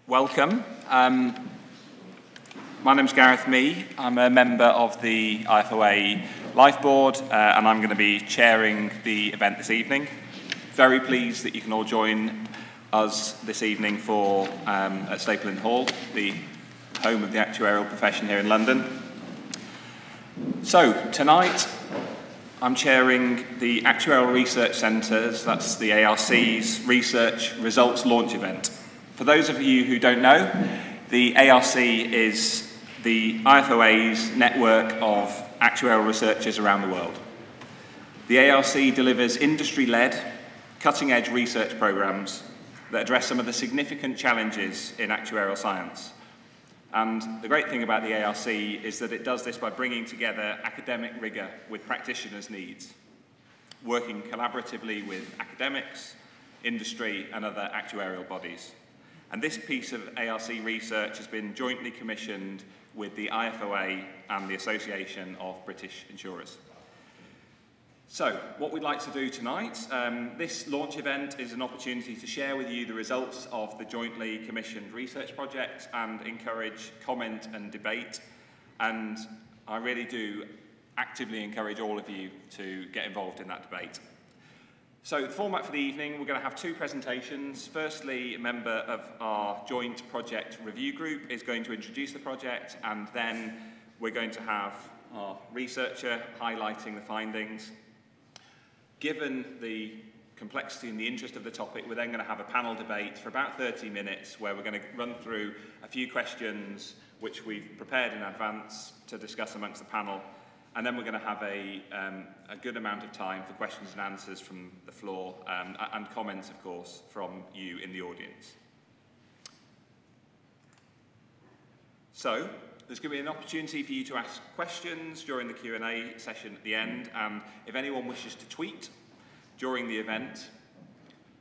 Welcome. My name's Gareth Mee. I'm a member of the IFOA Life Board and I'm going to be chairing the event this evening. Very pleased that you can all join us this evening for at Staple Inn Hall, the home of the actuarial profession here in London. So tonight I'm chairing the Actuarial Research Centre's, that's the ARC's, Research Results Launch event. For those of you who don't know, the ARC is the IFOA's network of actuarial researchers around the world. The ARC delivers industry-led, cutting-edge research programs that address some of the significant challenges in actuarial science. And the great thing about the ARC is that it does this by bringing together academic rigour with practitioners' needs, working collaboratively with academics, industry and other actuarial bodies. And this piece of ARC research has been jointly commissioned with the IFOA and the Association of British Insurers. So, what we'd like to do tonight, this launch event is an opportunity to share with you the results of the jointly commissioned research project and encourage comment and debate. And I really do actively encourage all of you to get involved in that debate. So the format for the evening, we're going to have two presentations. Firstly, a member of our joint project review group is going to introduce the project, and then we're going to have our researcher highlighting the findings. Given the complexity and the interest of the topic, we're then going to have a panel debate for about 30 minutes where we're going to run through a few questions which we've prepared in advance to discuss amongst the panel. And then we're going to have a good amount of time for questions and answers from the floor and comments, of course, from you in the audience. So, there's going to be an opportunity for you to ask questions during the Q&A session at the end. And if anyone wishes to tweet during the event,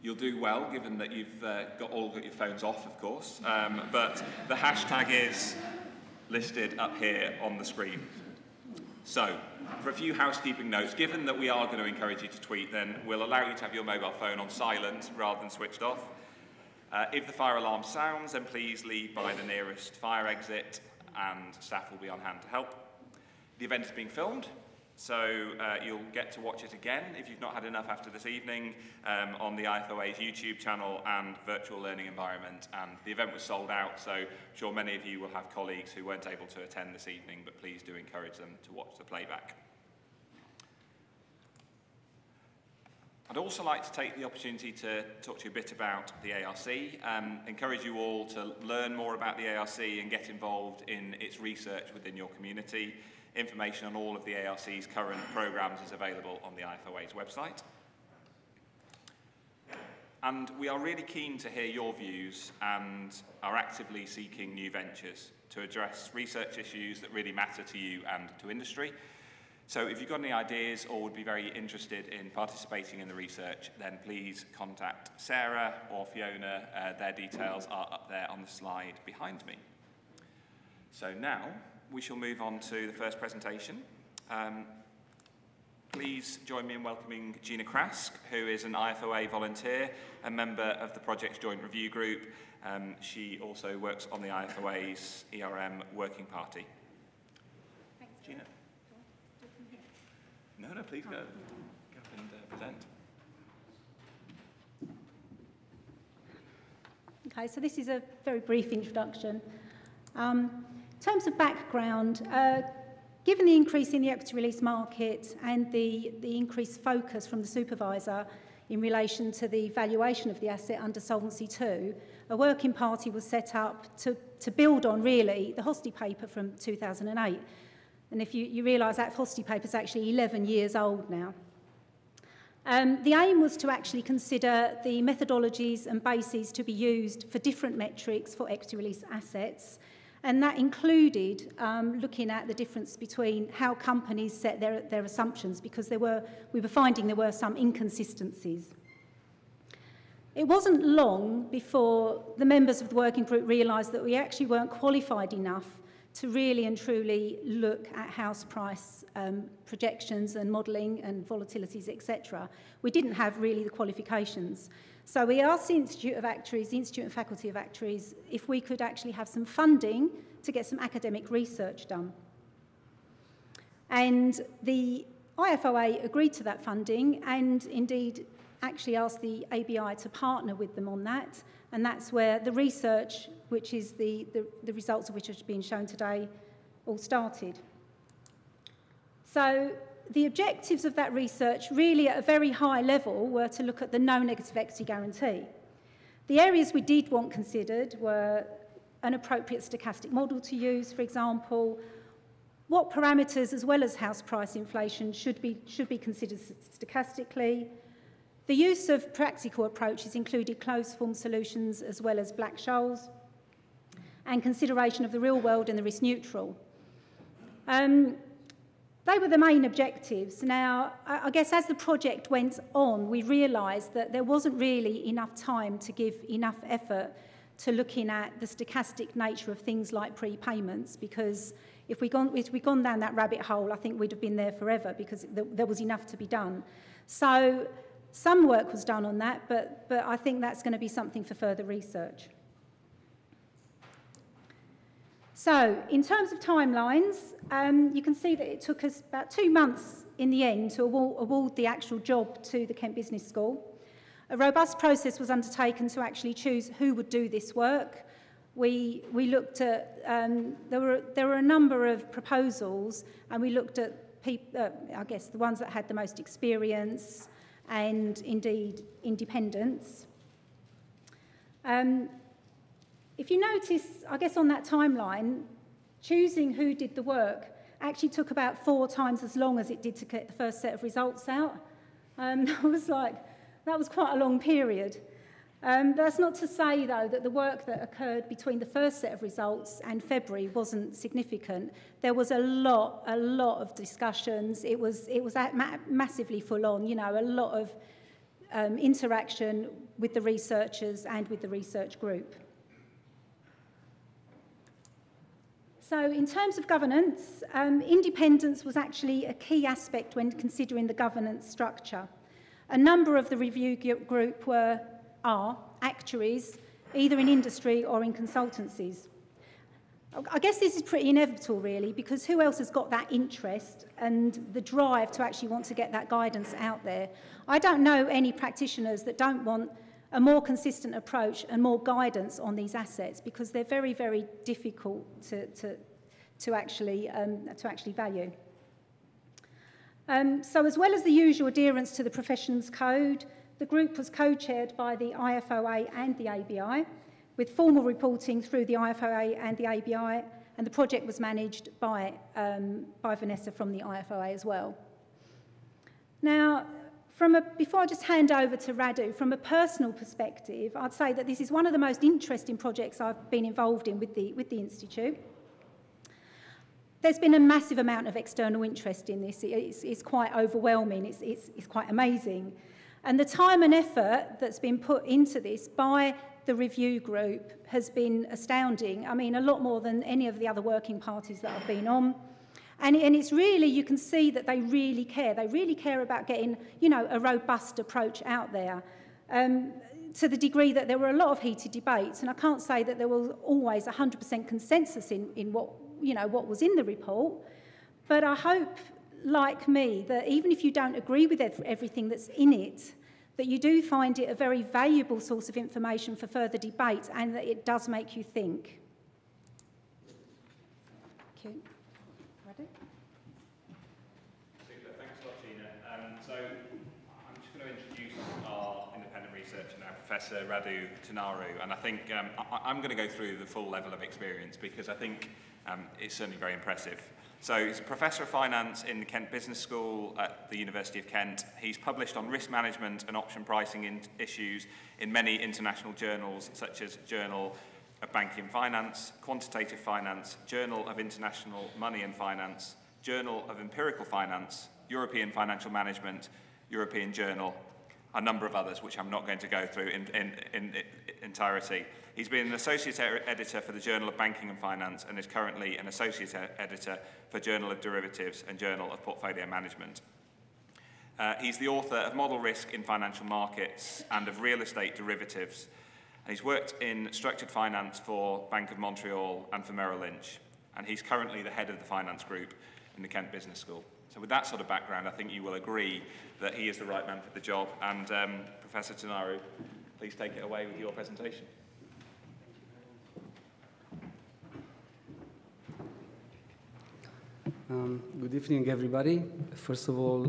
you'll do well, given that you've all got your phones off, of course. But the hashtag is listed up here on the screen. So, for a few housekeeping notes, given that we are going to encourage you to tweet, then we'll allow you to have your mobile phone on silent rather than switched off. If the fire alarm sounds, then please leave by the nearest fire exit and staff will be on hand to help. The event is being filmed, so you'll get to watch it again if you've not had enough after this evening on the IFOA's YouTube channel and virtual learning environment. And the event was sold out, so I'm sure many of you will have colleagues who weren't able to attend this evening, but please do encourage them to watch the playback. I'd also like to take the opportunity to talk to you a bit about the ARC, encourage you all to learn more about the ARC and get involved in its research within your community. Information on all of the ARC's current programmes is available on the IFOA's website. And we are really keen to hear your views and are actively seeking new ventures to address research issues that really matter to you and to industry. So if you've got any ideas or would be very interested in participating in the research, then please contact Sarah or Fiona. Their details are up there on the slide behind me. So now we shall move on to the first presentation. Please join me in welcoming Gina Krask, who is an IFOA volunteer, a member of the project's joint review group. She also works on the IFOA's ERM working party. Thanks, Gina. No, please go up and present. Okay, so this is a very brief introduction. In terms of background, given the increase in the equity release market and the increased focus from the supervisor in relation to the valuation of the asset under Solvency II, a working party was set up to build on, really, the Hosty paper from 2008. And if you realise that Hosty paper is actually 11 years old now. The aim was to actually consider the methodologies and bases to be used for different metrics for equity release assets, and that included looking at the difference between how companies set their assumptions, because we were finding there were some inconsistencies. It wasn't long before the members of the working group realised that we actually weren't qualified enough to really and truly look at house price projections and modelling and volatilities, etc. We didn't have really the qualifications. So we asked the Institute of Actuaries, the Institute and Faculty of Actuaries, if we could actually have some funding to get some academic research done. And the IFOA agreed to that funding and indeed actually asked the ABI to partner with them on that. And that's where the research, which is the results of which are being shown today, all started. So the objectives of that research really at a very high level were to look at the no negative equity guarantee. The areas we did want considered were an appropriate stochastic model to use, for example, what parameters as well as house price inflation should be considered stochastically. The use of practical approaches included closed form solutions as well as Black-Scholes, and consideration of the real world and the risk neutral. They were the main objectives. Now, I guess as the project went on, we realised that there wasn't really enough time to give enough effort to looking at the stochastic nature of things like prepayments, because if we'd gone down that rabbit hole, I think we'd have been there forever, because there was enough to be done. So some work was done on that, but I think that's going to be something for further research. So, in terms of timelines, you can see that it took us about 2 months in the end to award the actual job to the Kent Business School. A robust process was undertaken to actually choose who would do this work. We looked at, there were a number of proposals, and we looked at, I guess, the ones that had the most experience and indeed independence. If you notice, I guess on that timeline, choosing who did the work actually took about 4 times as long as it did to get the first set of results out. That was quite a long period. That's not to say, though, that the work that occurred between the first set of results and February wasn't significant. There was a lot of discussions. It was massively full on, you know, a lot of interaction with the researchers and with the research group. So in terms of governance, independence was actually a key aspect when considering the governance structure. A number of the review group are actuaries, either in industry or in consultancies. I guess this is pretty inevitable, really, because who else has got that interest and the drive to actually want to get that guidance out there? I don't know any practitioners that don't want a more consistent approach and more guidance on these assets, because they're very, very difficult to actually value. So as well as the usual adherence to the professions code, the group was co-chaired by the IFOA and the ABI, with formal reporting through the IFOA and the ABI, and the project was managed by Vanessa from the IFOA as well. Now, before I just hand over to Radu, from a personal perspective, I'd say that this is one of the most interesting projects I've been involved in with the Institute. There's been a massive amount of external interest in this. It's quite overwhelming. It's quite amazing. And the time and effort that's been put into this by the review group has been astounding. I mean, a lot more than any of the other working parties that I've been on. And it's really, you can see that they really care. They really care about getting, you know, a robust approach out there, to the degree that there were a lot of heated debates. And I can't say that there was always 100% consensus in what was in the report. But I hope, like me, that even if you don't agree with everything that's in it, that you do find it a very valuable source of information for further debate, and that it does make you think. Thank you. Ready? Super, thanks a lot, Gina. So I'm just going to introduce our independent researcher now, Professor Radu Tanaru, and I think I'm going to go through the full level of experience, because I think it's certainly very impressive. So he's a Professor of Finance in the Kent Business School at the University of Kent. He's published on risk management and option pricing issues in many international journals, such as Journal of Banking and Finance, Quantitative Finance, Journal of International Money and Finance, Journal of Empirical Finance, European Financial Management, European Journal, a number of others, which I'm not going to go through in entirety. He's been an associate editor for the Journal of Banking and Finance, and is currently an associate editor for Journal of Derivatives and Journal of Portfolio Management. He's the author of Model Risk in Financial Markets and of Real Estate Derivatives. And he's worked in structured finance for Bank of Montreal and for Merrill Lynch. And he's currently the head of the finance group in the Kent Business School. So with that sort of background, I think you will agree that he is the right man for the job. And Professor Tanaru, please take it away with your presentation. Good evening, everybody. First of all,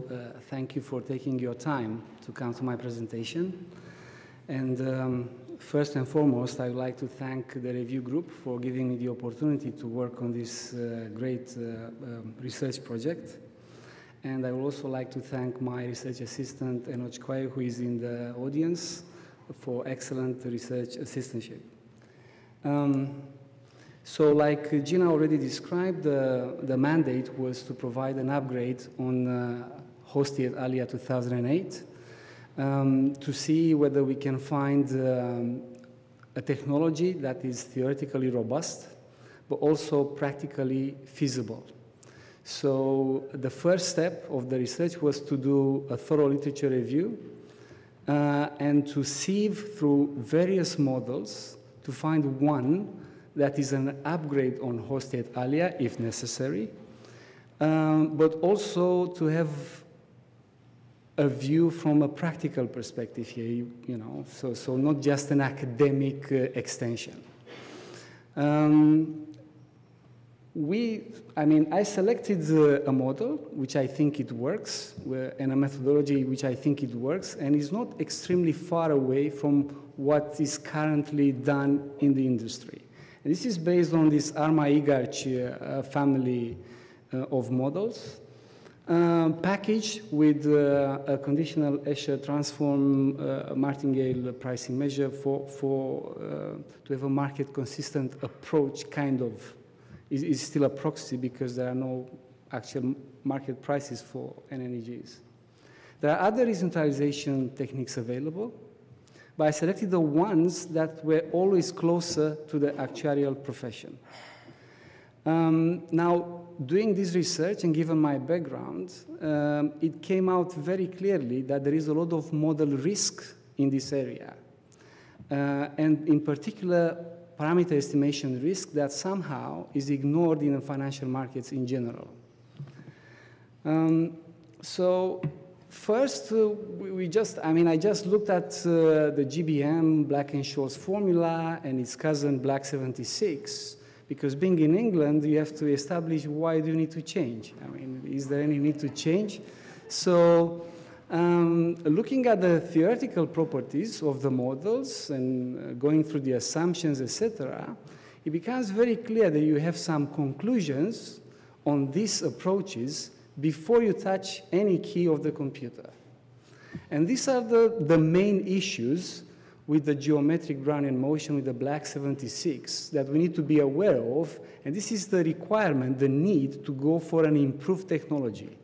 thank you for taking your time to come to my presentation. And first and foremost, I would like to thank the review group for giving me the opportunity to work on this great research project. And I would also like to thank my research assistant, Enoch Kwai, who is in the audience, for excellent research assistantship. So like Gina already described, the mandate was to provide an upgrade on HOST et alia 2008 to see whether we can find a technology that is theoretically robust, but also practically feasible. So the first step of the research was to do a thorough literature review and to sieve through various models to find one that is an upgrade on HOST et alia, if necessary, but also to have a view from a practical perspective here, you know, so not just an academic extension. I selected a model which I think it works, and a methodology which I think it works, and is not extremely far away from what is currently done in the industry. And this is based on this ARMA-IGARCH family of models, packaged with a conditional Escher transform martingale pricing measure to have a market-consistent approach, kind of. It's still a proxy because there are no actual market prices for NNEGs. There are other decentralization techniques available, but I selected the ones that were always closer to the actuarial profession. Now, doing this research and given my background, it came out very clearly that there is a lot of model risk in this area. And in particular, parameter estimation risk that somehow is ignored in the financial markets in general. So first, I just looked at the GBM Black-Scholes formula and its cousin Black 76, because being in England, you have to establish why do you need to change. I mean, is there any need to change? So looking at the theoretical properties of the models and going through the assumptions, etc., it becomes very clear that you have some conclusions on these approaches before you touch any key of the computer. And these are the main issues with the geometric Brownian motion with the Black 76 that we need to be aware of, and this is the requirement, the need to go for an improved technology.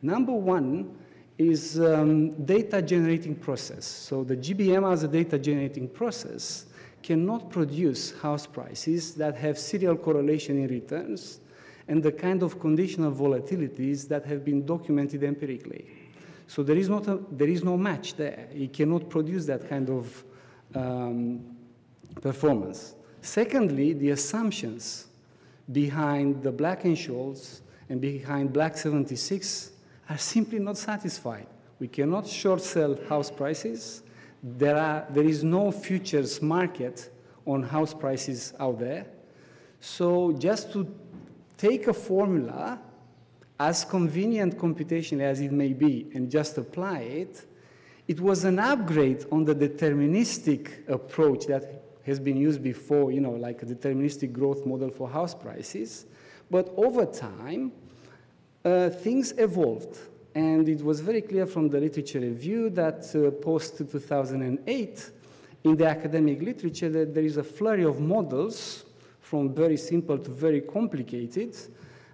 Number one is data generating process. So the GBM as a data generating process cannot produce house prices that have serial correlation in returns and the kind of conditional volatilities that have been documented empirically. So there is no match there. It cannot produce that kind of performance. Secondly, the assumptions behind the Black-Scholes and behind Black 76 are simply not satisfied. We cannot short sell house prices. There is no futures market on house prices out there. So just to take a formula, as convenient computationally as it may be, and just apply it, it was an upgrade on the deterministic approach that has been used before, you know, like a deterministic growth model for house prices. But over time, things evolved. And it was very clear from the literature review that post-2008, in the academic literature, that there is a flurry of models from very simple to very complicated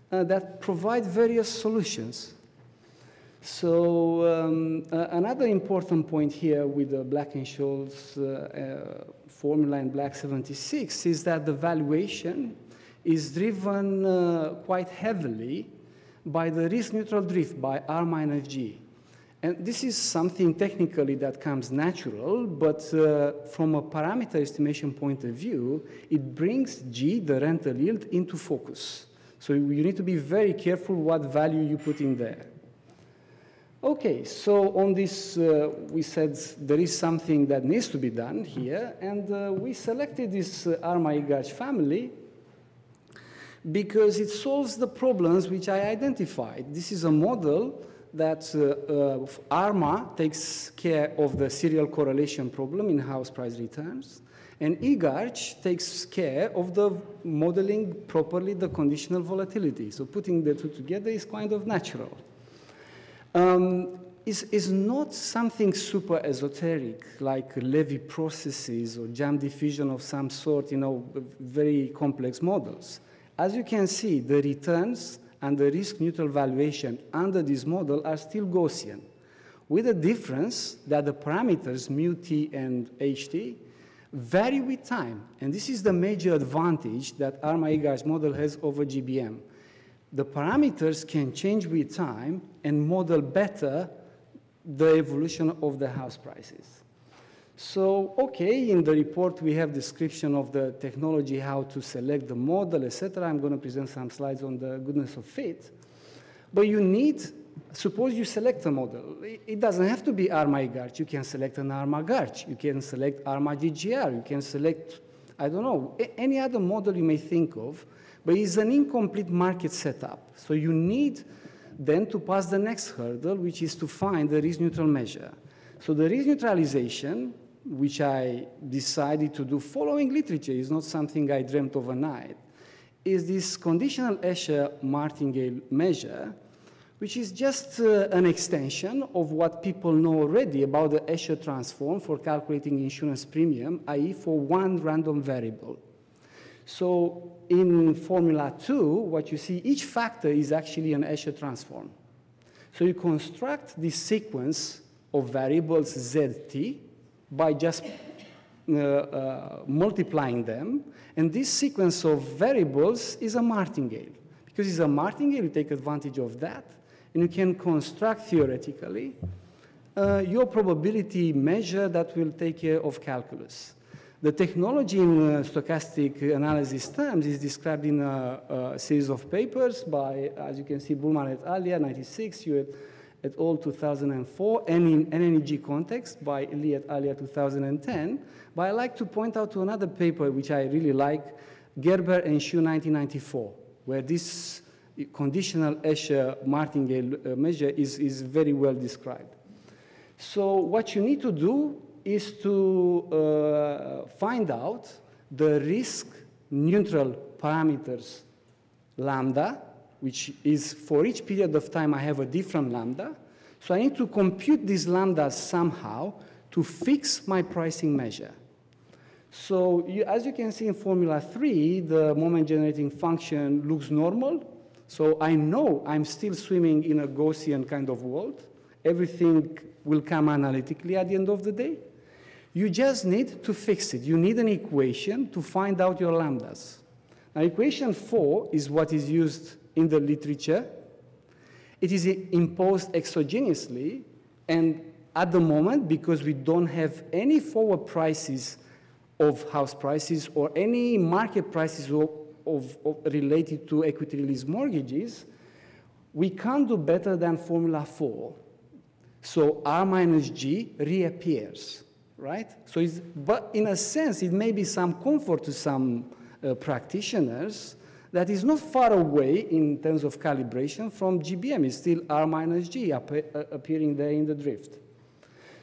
that provide various solutions. So another important point here with the Black-Scholes formula in Black 76 is that the valuation is driven quite heavily by the risk-neutral drift, by R minus G. And this is something technically that comes natural, but from a parameter estimation point of view, it brings G, the rental yield, into focus. So you need to be very careful what value you put in there. Okay, so on this, we said there is something that needs to be done here, and we selected this ARMA-IGARCH family because it solves the problems which I identified. This is a model that ARMA takes care of the serial correlation problem in house price returns, and IGARCH takes care of the modeling properly the conditional volatility. So putting the two together is kind of natural. Is not something super esoteric like Levy processes or jam diffusion of some sort, you know, very complex models. As you can see, the returns and the risk-neutral valuation under this model are still Gaussian, with the difference that the parameters mu t and ht vary with time. And this is the major advantage that ARMA-IGARCH model has over GBM. The parameters can change with time and model better the evolution of the house prices. So, okay, in the report we have description of the technology, how to select the model, etc. I'm going to present some slides on the goodness of fit. But you need, suppose you select a model. It doesn't have to be ARMA-IGARCH. You can select an ARMA-GARCH. You can select ARMA-GGR. You can select, I don't know, any other model you may think of. But it's an incomplete market setup. So you need then to pass the next hurdle, which is to find the risk-neutral measure. So the risk neutralization, which I decided to do following literature, is not something I dreamt overnight, is this conditional Escher martingale measure, which is just an extension of what people know already about the Escher transform for calculating insurance premium, i.e. for one random variable. So in Formula 2, what you see, each factor is actually an Escher transform. So you construct this sequence of variables zt by just multiplying them, and this sequence of variables is a martingale. Because it's a martingale, you take advantage of that, and you can construct theoretically your probability measure that will take care of calculus. The technology in stochastic analysis terms is described in a series of papers by, as you can see, Bullman et al. 96, you et al. 2004, and in NNEG context by Lee et al. 2010. But I like to point out to another paper which I really like, Gerber and Xu 1994, where this conditional Escher martingale measure is very well described. So what you need to do is to find out the risk neutral parameters lambda, which is for each period of time I have a different lambda. So I need to compute these lambdas somehow to fix my pricing measure. So as you can see in Formula 3, the moment generating function looks normal. So I know I'm still swimming in a Gaussian kind of world. Everything will come analytically at the end of the day. You just need to fix it. You need an equation to find out your lambdas. Now, equation 4 is what is used in the literature. It is imposed exogenously, and at the moment, because we don't have any forward prices of house prices or any market prices related to equity release mortgages, we can't do better than Formula 4. So R minus G reappears. Right? So but in a sense, it may be some comfort to some practitioners that is not far away in terms of calibration from GBM. It's still R minus G appearing there in the drift.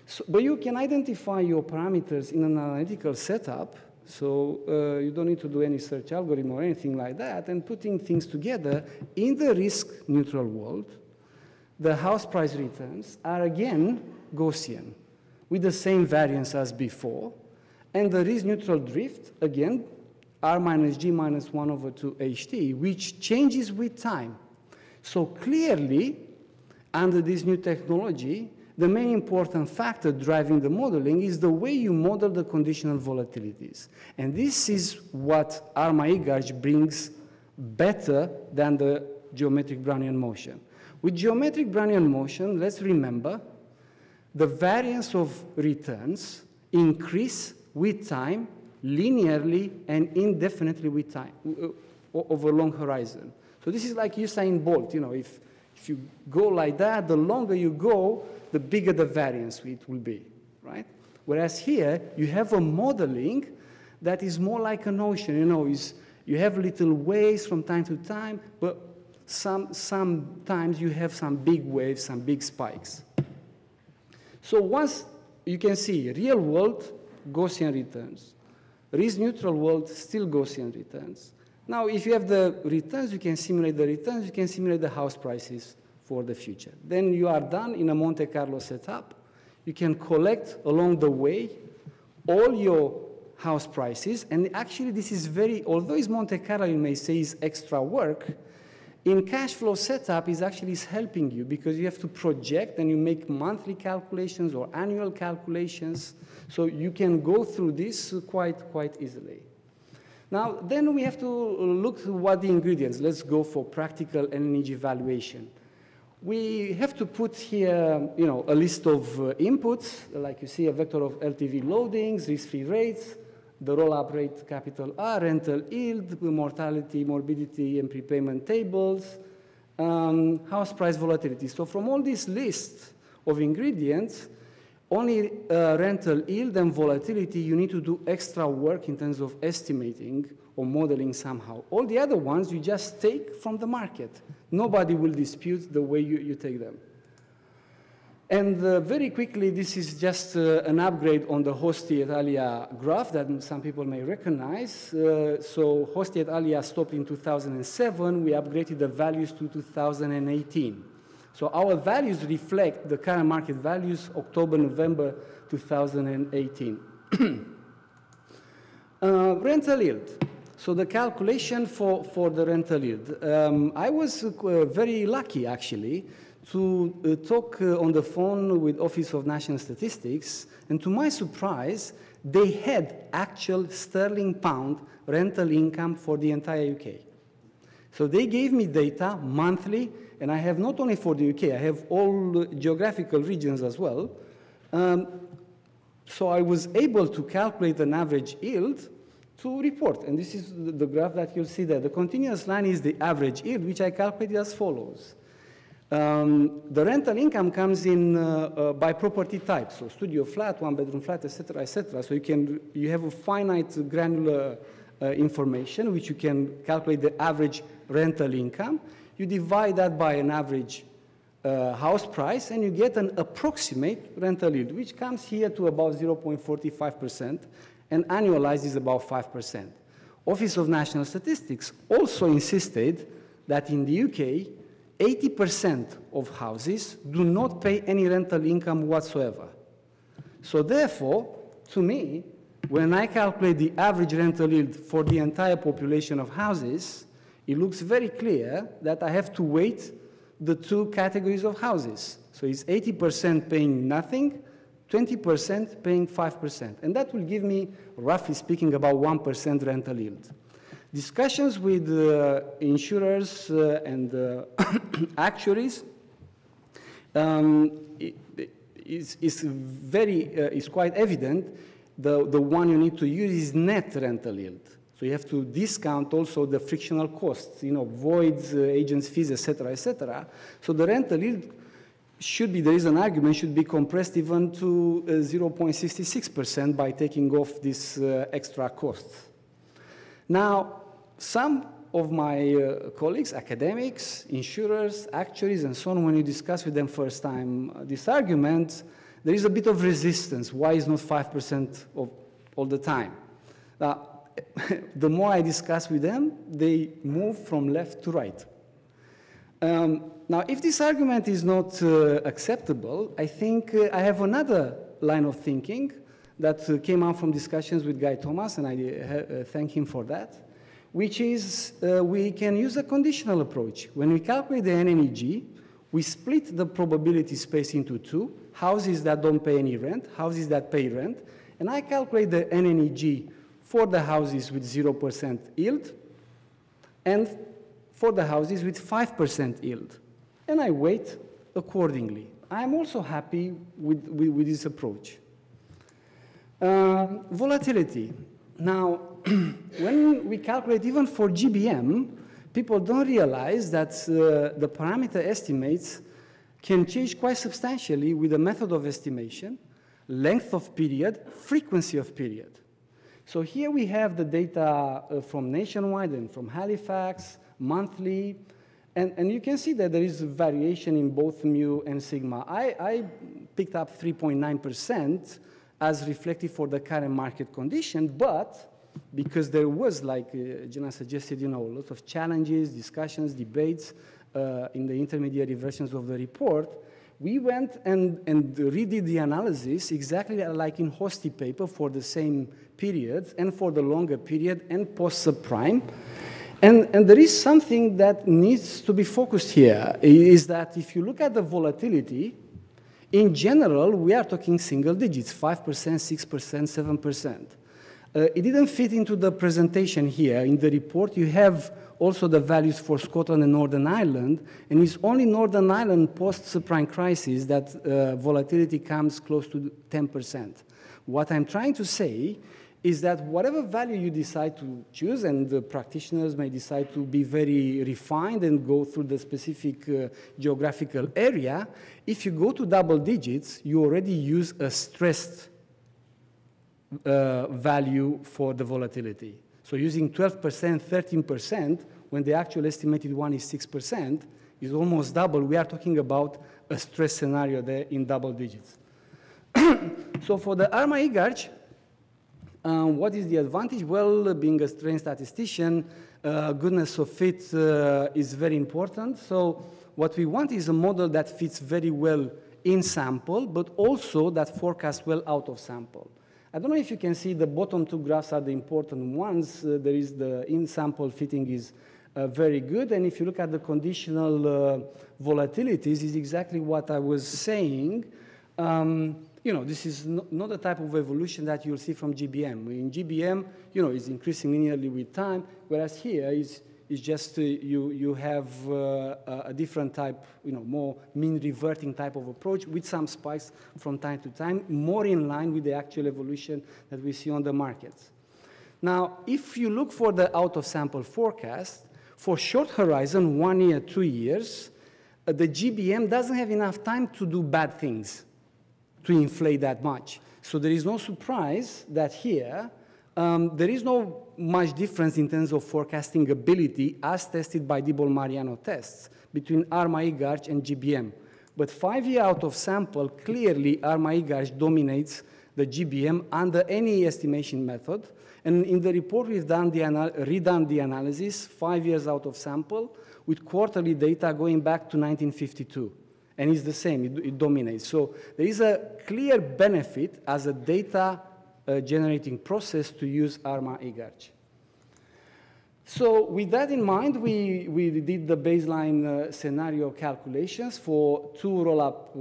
So, but you can identify your parameters in an analytical setup, so you don't need to do any search algorithm or anything like that, and putting things together in the risk-neutral world, the house price returns are again Gaussian, with the same variance as before, and the risk-neutral drift, again, R minus G minus 1 over 2 HT, which changes with time. So clearly, under this new technology, the main important factor driving the modeling is the way you model the conditional volatilities. And this is what ARMA-IGARCH brings better than the geometric Brownian motion. With geometric Brownian motion, let's remember, the variance of returns increase with time, linearly and indefinitely with time, over a long horizon. So this is like Usain Bolt, you know, if you go like that, the longer you go, the bigger the variance it will be, right? Whereas here, you have a modeling that is more like an ocean, you know, you have little waves from time to time, but sometimes you have some big waves, some big spikes. So once you can see real world, Gaussian returns. Risk-neutral world, still Gaussian returns. Now, if you have the returns, you can simulate the returns, you can simulate the house prices for the future. Then you are done in a Monte Carlo setup. You can collect along the way all your house prices, and actually this is very, although it's Monte Carlo, you may say is extra work, in cash flow setup is actually helping you because you have to project and you make monthly calculations or annual calculations, so you can go through this quite easily. Now, then we have to look at what the ingredients. Let's go for practical energy valuation. We have to put here, you know, a list of inputs, like you see a vector of LTV loadings, risk-free rates, the roll-up rate capital R, rental yield, mortality, morbidity, and prepayment tables, house price volatility. So from all this list of ingredients, only rental yield and volatility, you need to do extra work in terms of estimating or modeling somehow. All the other ones you just take from the market. Nobody will dispute the way you take them. And very quickly, this is just an upgrade on the Hosti et alia graph that some people may recognize. So Hosti et alia stopped in 2007. We upgraded the values to 2018. So our values reflect the current market values, October, November 2018. Rental yield. So the calculation for the rental yield. I was very lucky, actually, to talk on the phone with Office of National Statistics, and to my surprise, they had actual sterling pound rental income for the entire UK. So they gave me data monthly, and I have not only for the UK, I have all geographical regions as well. So I was able to calculate an average yield to report, and this is the graph that you'll see there. The continuous line is the average yield, which I calculated as follows. The rental income comes in by property type, so studio flat, one-bedroom flat, etc., etc. So you have a finite granular information, which you can calculate the average rental income. You divide that by an average house price, and you get an approximate rental yield, which comes here to about 0.45%, and annualized is about 5%. Office of National Statistics also insisted that in the UK, 80% of houses do not pay any rental income whatsoever. So therefore, to me, when I calculate the average rental yield for the entire population of houses, it looks very clear that I have to weight the two categories of houses. So it's 80% paying nothing, 20% paying 5%. And that will give me, roughly speaking, about 1% rental yield. Discussions with insurers and actuaries is quite evident. The one you need to use is net rental yield. So you have to discount also the frictional costs, you know, voids, agents' fees, etc., etc. So the rental yield should be, there is an argument, should be compressed even to 0.66% by taking off these extra costs. Now, some of my colleagues, academics, insurers, actuaries, and so on, when you discuss with them first time this argument, there is a bit of resistance. Why is not 5% of all the time? The more I discuss with them, they move from left to right. Now, if this argument is not acceptable, I think I have another line of thinking that came out from discussions with Guy Thomas, and I thank him for that, which is we can use a conditional approach. When we calculate the NNEG, we split the probability space into two, houses that don't pay any rent, houses that pay rent, and I calculate the NNEG for the houses with 0% yield and for the houses with 5% yield. And I weight accordingly. I'm also happy with this approach. Volatility. Now, when we calculate even for GBM, people don't realize that the parameter estimates can change quite substantially with the method of estimation, length of period, frequency of period. So here we have the data from Nationwide and from Halifax, monthly, and you can see that there is variation in both mu and sigma. I picked up 3.9% as reflective for the current market condition, but because there was, like Jenna suggested, you know, lots of challenges, discussions, debates in the intermediary versions of the report, we went and redid the analysis exactly like in Hosty paper for the same periods and for the longer period and post-subprime. And there is something that needs to be focused here, is that if you look at the volatility, in general, we are talking single digits, 5%, 6%, 7%. It didn't fit into the presentation here. In the report, you have also the values for Scotland and Northern Ireland, and it's only Northern Ireland post-subprime crisis that volatility comes close to 10%. What I'm trying to say is that whatever value you decide to choose, and the practitioners may decide to be very refined and go through the specific geographical area, if you go to double digits, you already use a stressed value for the volatility. So using 12%, 13%, when the actual estimated one is 6%, is almost double. We are talking about a stress scenario there in double digits. So for the ARMA-IGARCH, what is the advantage? Well, being a trained statistician, goodness of fit is very important. So what we want is a model that fits very well in sample, but also that forecasts well out of sample. I don't know if you can see the bottom two graphs are the important ones. There is the in-sample fitting is very good. And if you look at the conditional volatilities, is exactly what I was saying. You know, this is not the type of evolution that you'll see from GBM. In GBM, you know, it's increasing linearly with time, whereas here is just you have a different type, you know, more mean reverting type of approach with some spikes from time to time, more in line with the actual evolution that we see on the markets. Now, if you look for the out-of-sample forecast, for short horizon, 1 year, 2 years, the GBM doesn't have enough time to do bad things, to inflate that much. So there is no surprise that here, there is no much difference in terms of forecasting ability as tested by Dibble-Mariano tests between ARMA-IGARCH and GBM. But 5 year out of sample, clearly ARMA-IGARCH dominates the GBM under any estimation method. And in the report, we've redone the analysis 5 years out of sample with quarterly data going back to 1952. And it's the same, it dominates. So there is a clear benefit as a data generating process to use ARMA-IGARCH. So with that in mind, we did the baseline scenario calculations for two roll-up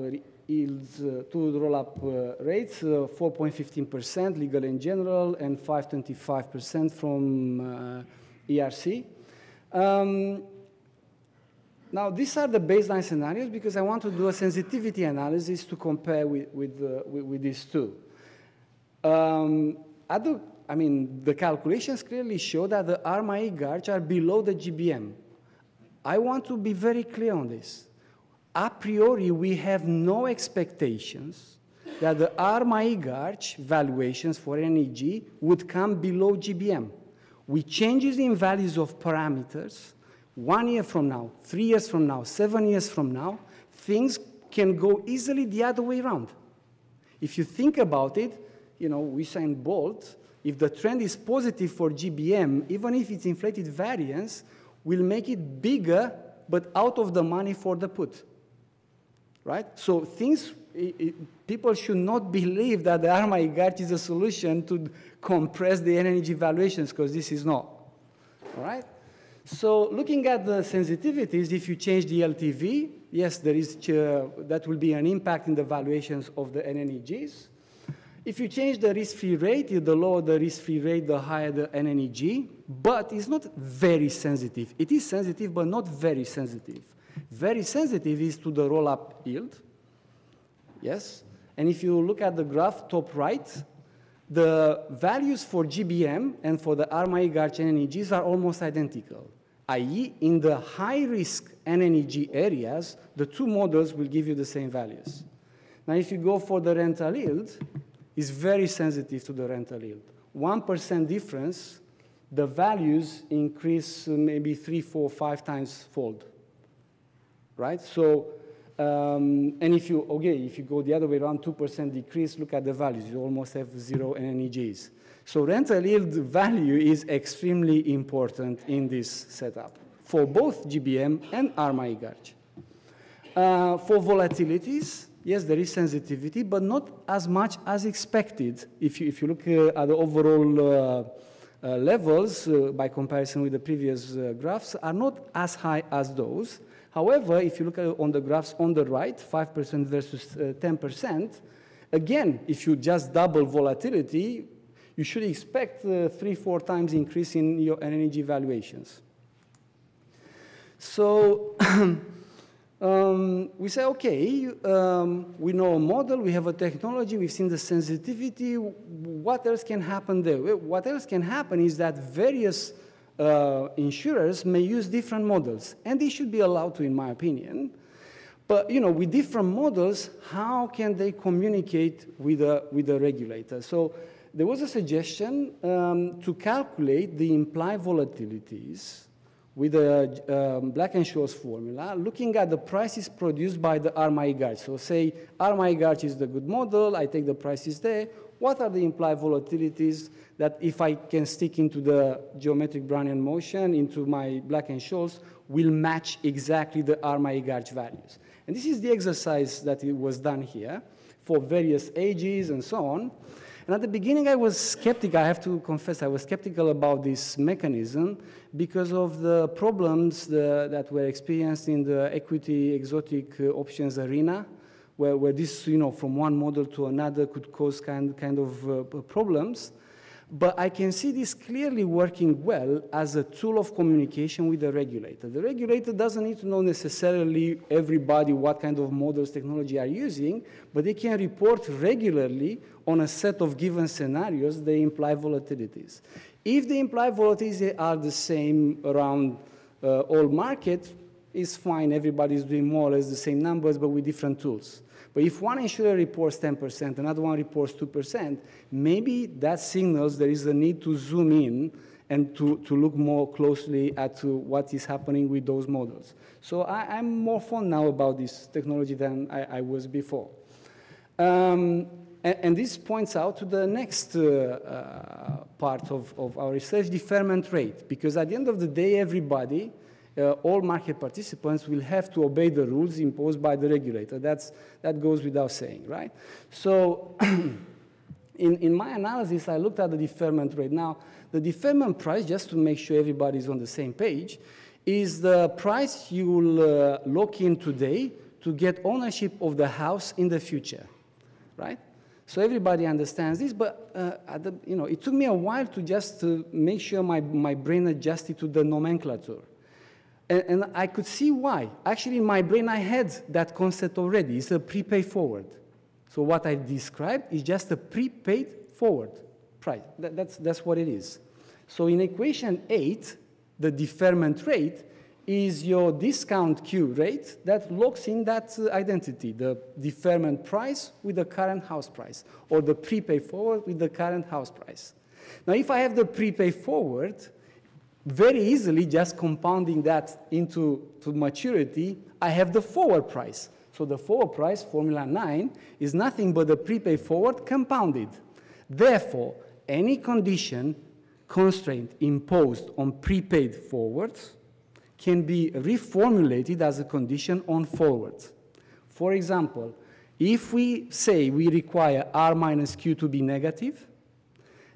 yields, two roll-up rates, 4.15% legal and general, and 5.25% from ERC. Now, these are the baseline scenarios because I want to do a sensitivity analysis to compare with these two. I mean, the calculations clearly show that the ARMA-IGARCH are below the GBM. I want to be very clear on this. A priori, we have no expectations that the ARMA-IGARCH valuations for NEG would come below GBM. With changes in values of parameters, 1 year from now, 3 years from now, 7 years from now, things can go easily the other way around. If you think about it, you know, Usain Bolt, if the trend is positive for GBM, even if it's inflated variance, will make it bigger, but out of the money for the put, right? So things, people should not believe that the ARMA-IGARCH is a solution to compress the energy valuations, because this is not, all right? So looking at the sensitivities, if you change the LTV, yes, there is, that will be an impact in the valuations of the NNEGs. If you change the risk-free rate, the lower the risk-free rate, the higher the NNEG, but it's not very sensitive. It is sensitive, but not very sensitive. Very sensitive is to the roll-up yield, yes? And if you look at the graph top right, the values for GBM and for the RMI-GARCH NNEGs are almost identical, i.e. in the high-risk NNEG areas, the two models will give you the same values. Now, if you go for the rental yield, it's very sensitive to the rental yield. 1% difference, the values increase maybe 3, 4, 5 times fold, right? So, and if you go the other way around, 2% decrease, look at the values. You almost have 0 NNEGs. So rental yield value is extremely important in this setup for both GBM and RMI-GARCH. For volatilities, yes, there is sensitivity, but not as much as expected. If you look at the overall levels, by comparison with the previous graphs, are not as high as those. However, if you look at on the graphs on the right, 5% versus 10%, again, if you just double volatility, you should expect 3-4 times increase in your NNEG valuations. So we say, okay, we know a model, we have a technology, we've seen the sensitivity. What else can happen there? What else can happen is that various insurers may use different models, and they should be allowed to, in my opinion. But with different models, how can they communicate with the regulator? So there was a suggestion to calculate the implied volatilities with a Black-Scholes formula, looking at the prices produced by the RMI-GARCH. So say RMI-GARCH is the good model, I take the prices there. What are the implied volatilities that if I can stick into the geometric Brownian motion into my Black-Scholes will match exactly the RMI-GARCH values? And this is the exercise that it was done here for various ages and so on. And at the beginning, I was skeptical. I have to confess, I was skeptical about this mechanism because of the problems that were experienced in the equity exotic options arena, where this, from one model to another could cause kind of problems. But I can see this clearly working well as a tool of communication with the regulator. The regulator doesn't need to know necessarily everybody what kind of models technology are using, but they can report regularly on a set of given scenarios the implied volatilities. If the implied volatilities are the same around all markets, it's fine. Everybody's doing more or less the same numbers, but with different tools. But if one insurer reports 10%, another one reports 2%, maybe that signals there is a need to zoom in and to look more closely at what is happening with those models. So I'm more fond now about this technology than I was before. And this points out to the next part of our research, deferment rate. Because at the end of the day, everybody, all market participants will have to obey the rules imposed by the regulator. That goes without saying, right? So in my analysis, I looked at the deferment rate. Now, the deferment price, just to make sure everybody's on the same page, is the price you will lock in today to get ownership of the house in the future, right? So everybody understands this, but it took me a while to just make sure my brain adjusted to the nomenclature. And I could see why. Actually, in my brain, I had that concept already. It's a prepaid forward. So what I described is just a prepaid forward price. That's what it is. So in equation 8, the deferment rate is your discount Q rate that locks in that identity, the deferment price with the current house price, or the prepaid forward with the current house price. Now, if I have the prepaid forward, very easily, just compounding that into maturity, I have the forward price. So the forward price, formula 9, is nothing but the prepaid forward compounded. Therefore, any condition, constraint imposed on prepaid forwards can be reformulated as a condition on forwards. For example, if we say we require R minus Q to be negative,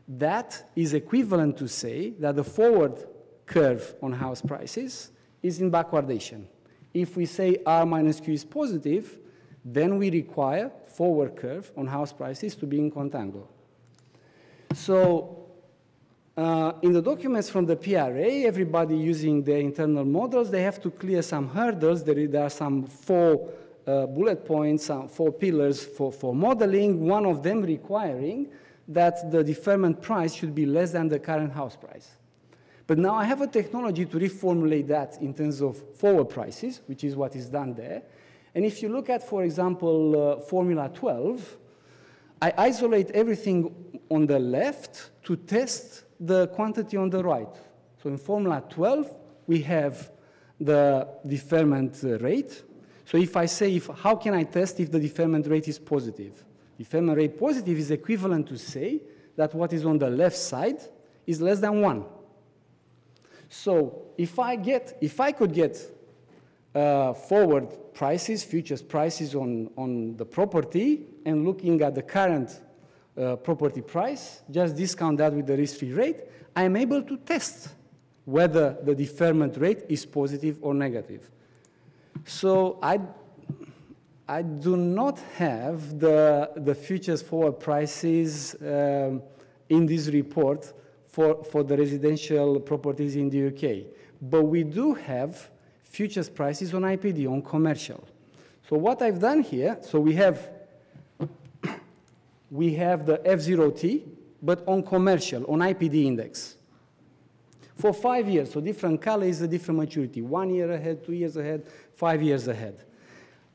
that is equivalent to say that the forward curve on house prices is in backwardation. If we say R minus Q is positive, then we require forward curve on house prices to be in contango. So in the documents from the PRA, everybody using their internal models, they have to clear some hurdles. There are some 4 bullet points, 4 pillars for modeling, one of them requiring that the deferment price should be less than the current house price. But now I have a technology to reformulate that in terms of forward prices, which is what is done there. And if you look at, for example, Formula 12, I isolate everything on the left to test the quantity on the right. So in Formula 12, we have the deferment rate. So if I say, how can I test if the deferment rate is positive? Deferment rate positive is equivalent to say that what is on the left side is less than 1. So if I could get forward prices, futures prices on the property, and looking at the current property price, just discount that with the risk-free rate, I am able to test whether the deferment rate is positive or negative. So I do not have the futures forward prices in this report for the residential properties in the UK. But we do have futures prices on IPD, on commercial. So what I've done here, so we have the F0T, but on commercial, on IPD index. For 5 years, so different color is a different maturity, 1 year ahead, 2 years ahead, 5 years ahead.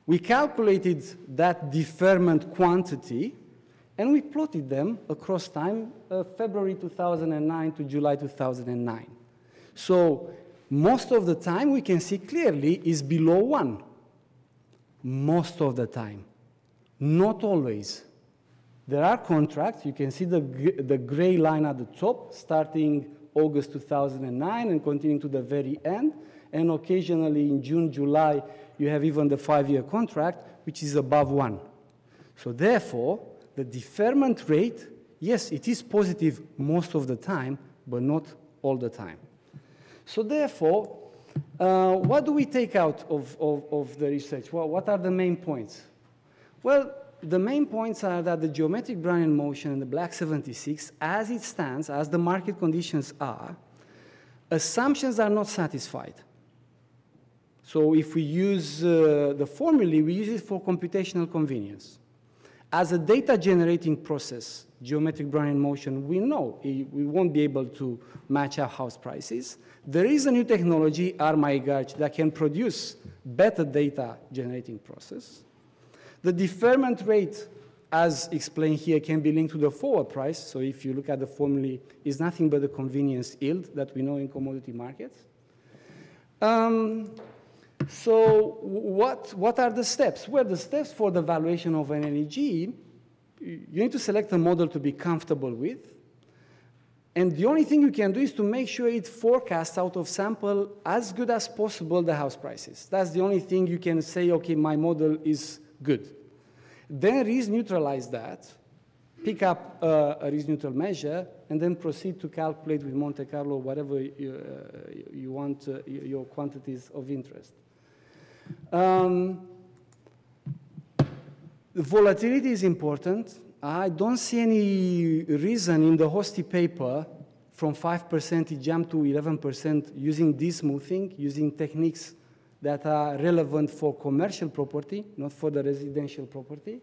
We calculated that deferment quantity, and we plotted them across time, February 2009 to July 2009. So most of the time, we can see clearly is below 1. Most of the time. Not always. There are contracts. You can see the gray line at the top, starting August 2009 and continuing to the very end. And occasionally in June, July, you have even the 5-year contract, which is above 1. So therefore, the deferment rate, yes, it is positive most of the time, but not all the time. So therefore, what do we take out of the research? Well, what are the main points? Well, the main points are that the geometric Brownian motion and the black 76, as it stands, as the market conditions are, assumptions are not satisfied. So if we use the formulae, we use it for computational convenience. As a data generating process, geometric Brownian motion, we know we won't be able to match our house prices. There is a new technology, ERM, that can produce better data generating process. The deferment rate, as explained here, can be linked to the forward price. So if you look at the formulae, it's nothing but the convenience yield that we know in commodity markets. So what are the steps? Well, the steps for the valuation of an NEG, you need to select a model to be comfortable with. And the only thing you can do is to make sure it forecasts out of sample as good as possible the house prices. That's the only thing you can say, okay, my model is good. Then risk neutralize that, pick up a risk neutral measure, and then proceed to calculate with Monte Carlo whatever you want your quantities of interest. The volatility is important. I don't see any reason in the Hosty paper from 5% it jumped to 11% using de-smoothing, using techniques that are relevant for commercial property, not for the residential property.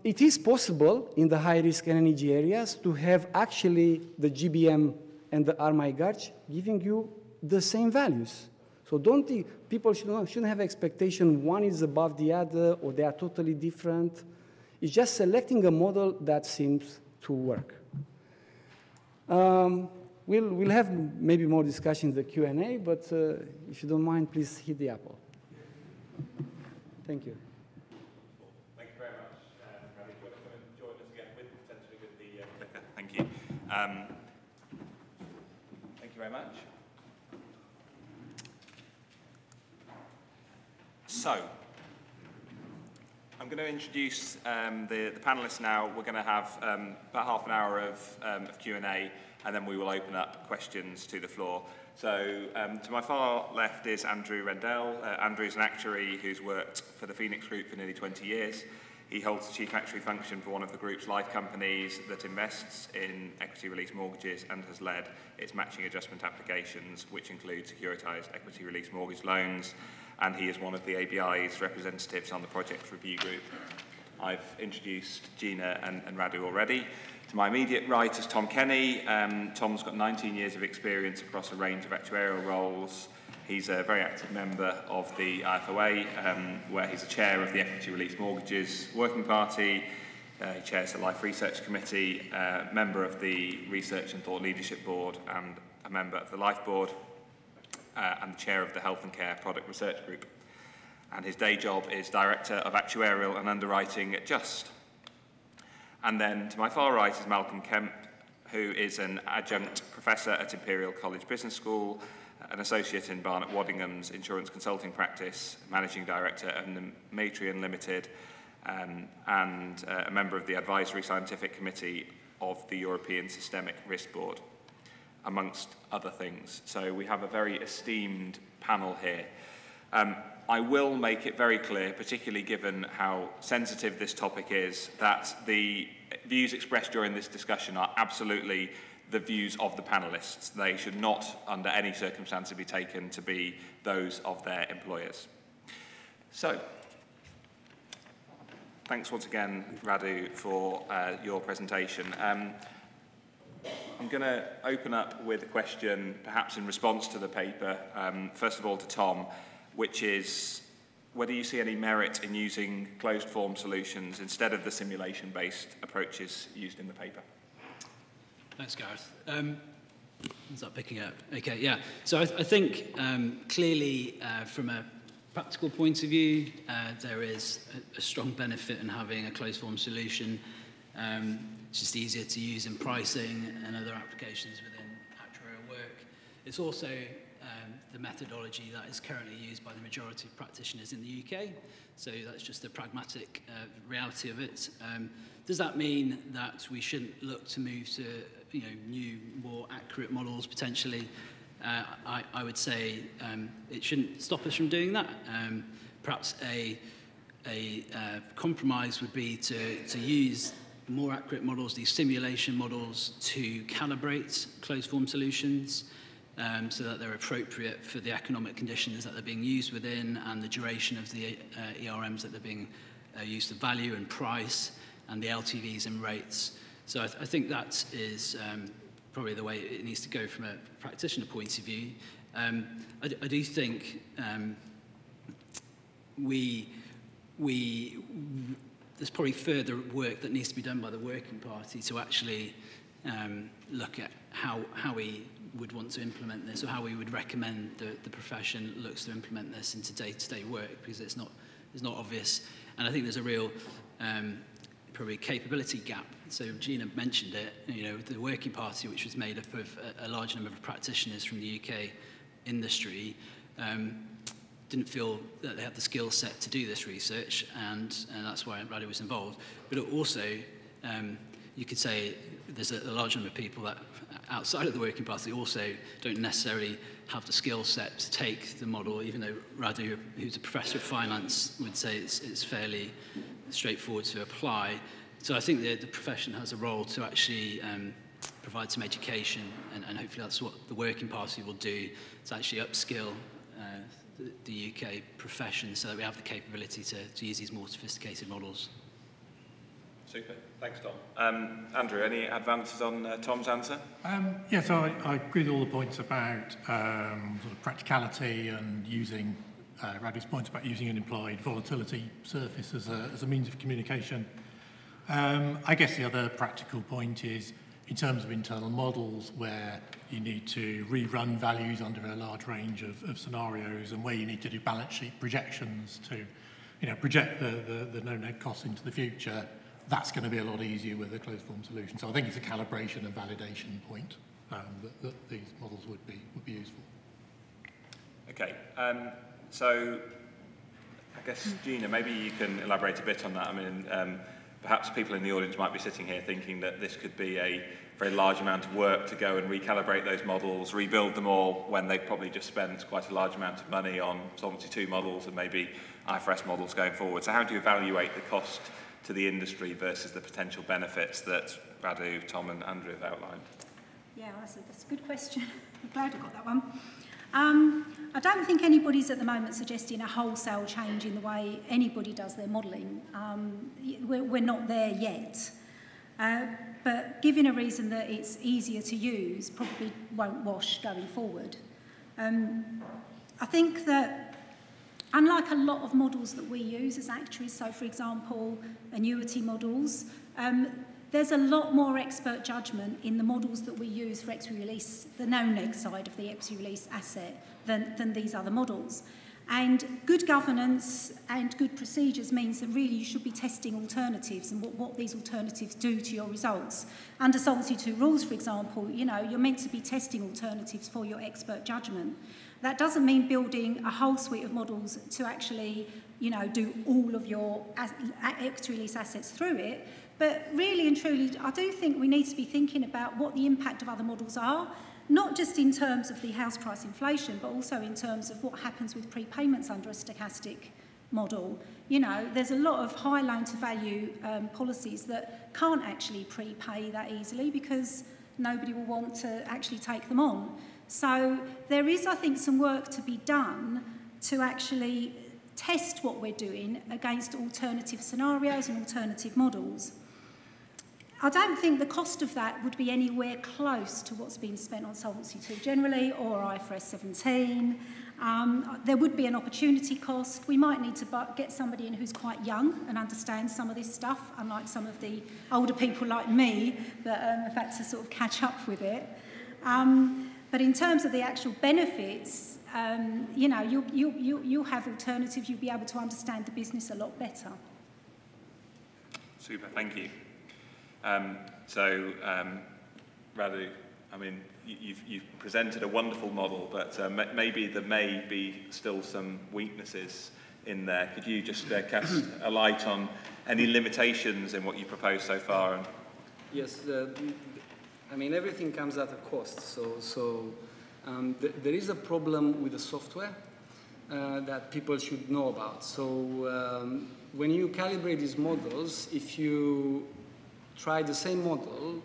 It is possible in the high-risk energy areas to have actually the GBM and the RMI giving you the same values. So don't think, people shouldn't have expectation one is above the other or they are totally different. It's just selecting a model that seems to work. We'll have maybe more discussions in the Q&A, but if you don't mind, please hit the apple. Thank you. Thank you very much. Randy, do you want to come and join us again potentially with the clicker? Thank you. Thank you very much. So, I'm going to introduce the panelists now. We're going to have about half an hour of Q&A, and then we will open up questions to the floor. So, to my far left is Andrew Rendell. Andrew is an actuary who's worked for the Phoenix Group for nearly 20 years. He holds the chief actuary function for one of the group's life companies that invests in equity release mortgages and has led its matching adjustment applications, which include securitized equity release mortgage loans, and he is one of the ABI's representatives on the project review group. I've introduced Gina and Radu already. To my immediate right is Tom Kenny. Tom's got 19 years of experience across a range of actuarial roles. He's a very active member of the IFOA, where he's a chair of the Equity Release Mortgages Working Party. He chairs the Life Research Committee, member of the Research and Thought Leadership Board, and a member of the Life Board, and the chair of the Health and Care Product Research Group. And his day job is Director of Actuarial and Underwriting at Just. And then to my far right is Malcolm Kemp, who is an adjunct professor at Imperial College Business School, an associate in Barnett Waddingham's insurance consulting practice, managing director of Matrion Limited, and a member of the advisory scientific committee of the European Systemic Risk Board, amongst other things. So we have a very esteemed panel here. I will make it very clear, particularly given how sensitive this topic is, that the views expressed during this discussion are absolutely the views of the panellists. They should not, under any circumstance, be taken to be those of their employers. So, thanks once again, Radu, for your presentation. I'm going to open up with a question, perhaps in response to the paper, first of all to Tom, which is whether you see any merit in using closed-form solutions instead of the simulation-based approaches used in the paper. Thanks, Gareth. Is that picking up? Okay, yeah. So I think clearly from a practical point of view, there is a strong benefit in having a closed-form solution. It's just easier to use in pricing and other applications within actuarial work. It's also the methodology that is currently used by the majority of practitioners in the UK. So that's just the pragmatic reality of it. Does that mean that we shouldn't look to move to new, more accurate models potentially? I would say it shouldn't stop us from doing that. Perhaps a compromise would be to use more accurate models, these simulation models, to calibrate closed-form solutions so that they're appropriate for the economic conditions that they're being used within and the duration of the ERMs that they're being used to value and price, and the LTVs and rates. So I think that is probably the way it needs to go from a practitioner point of view. I do think there's probably further work that needs to be done by the working party to actually look at how we would want to implement this, or how we would recommend the profession looks to implement this into day-to-day work, because it's not obvious. And I think there's a real probably capability gap. So Gina mentioned it, the working party, which was made up of a large number of practitioners from the UK industry, didn't feel that they had the skill set to do this research, and that's why Radu was involved. But also, you could say there's a large number of people that outside of the working party also don't necessarily have the skill set to take the model, even though Radu, who's a professor of finance, would say it's fairly straightforward to apply. So I think the profession has a role to actually provide some education, and hopefully that's what the working party will do, to actually upskill the UK profession so that we have the capability to use these more sophisticated models. Super. Thanks, Tom. Andrew, any advances on Tom's answer? Yeah, so I agree with all the points about sort of practicality and using Radu's point about using an implied volatility surface as a means of communication. I guess the other practical point is in terms of internal models where you need to rerun values under a large range of scenarios, and where you need to do balance sheet projections to project the no-net costs into the future. That's going to be a lot easier with a closed-form solution. So I think it's a calibration and validation point that these models would be useful. Okay, so I guess, Gina, maybe you can elaborate a bit on that. I mean, perhaps people in the audience might be sitting here thinking that this could be a very large amount of work to go and recalibrate those models, rebuild them all, when they've probably just spent quite a large amount of money on Solvency II models and maybe IFRS models going forward. So how do you evaluate the cost to the industry versus the potential benefits that Radu, Tom and Andrew have outlined? Yeah, that's a good question. I'm glad I got that one. I don't think anybody's at the moment suggesting a wholesale change in the way anybody does their modelling. We're not there yet. But giving a reason that it's easier to use probably won't wash going forward. I think that unlike a lot of models that we use as actuaries, so for example, annuity models, there's a lot more expert judgment in the models that we use for equity release, the no-neg side of the equity release asset, than these other models. And good governance and good procedures means that really you should be testing alternatives and what these alternatives do to your results. Under Solvency II rules, for example, you're meant to be testing alternatives for your expert judgment. That doesn't mean building a whole suite of models to actually, do all of your equity release assets through it. But really and truly, I do think we need to be thinking about what the impact of other models are, not just in terms of the house price inflation, but also in terms of what happens with prepayments under a stochastic model. There's a lot of high loan-to-value policies that can't actually prepay that easily because nobody will want to actually take them on. So there is, I think, some work to be done to actually test what we're doing against alternative scenarios and alternative models. I don't think the cost of that would be anywhere close to what's been spent on Solvency II generally or IFRS 17. There would be an opportunity cost. We might need to get somebody in who's quite young and understands some of this stuff, unlike some of the older people like me that have had to sort of catch up with it. But in terms of the actual benefits, you'll have alternatives. You'll be able to understand the business a lot better. Super, thank you. Radu, I mean, you've presented a wonderful model, but maybe there may be still some weaknesses in there. Could you just cast a light on any limitations in what you've proposed so far? Yes, I mean, everything comes at a cost. So there is a problem with the software that people should know about. So when you calibrate these models, if you try the same model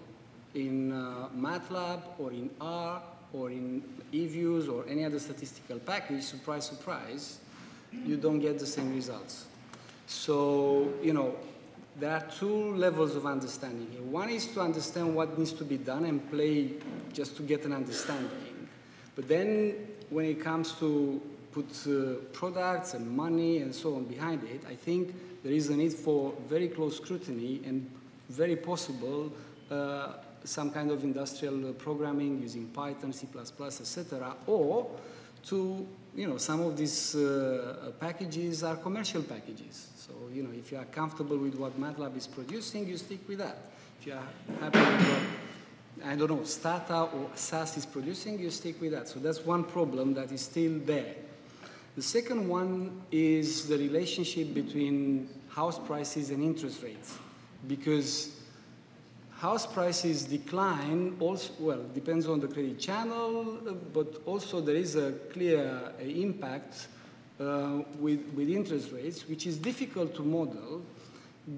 in MATLAB or in R or in eViews or any other statistical package, surprise, surprise, you don't get the same results. So, there are two levels of understanding here. One is to understand what needs to be done and play just to get an understanding. But then when it comes to put products and money and so on behind it, I think there is a need for very close scrutiny and very possible some kind of industrial programming using Python, C++, etc. Or to, some of these packages are commercial packages. So, if you are comfortable with what MATLAB is producing, you stick with that. If you are happy with what, I don't know, Stata or SAS is producing, you stick with that. So that's one problem that is still there. The second one is the relationship between house prices and interest rates. Because house prices decline also, well, depends on the credit channel, but also there is a clear impact with interest rates, which is difficult to model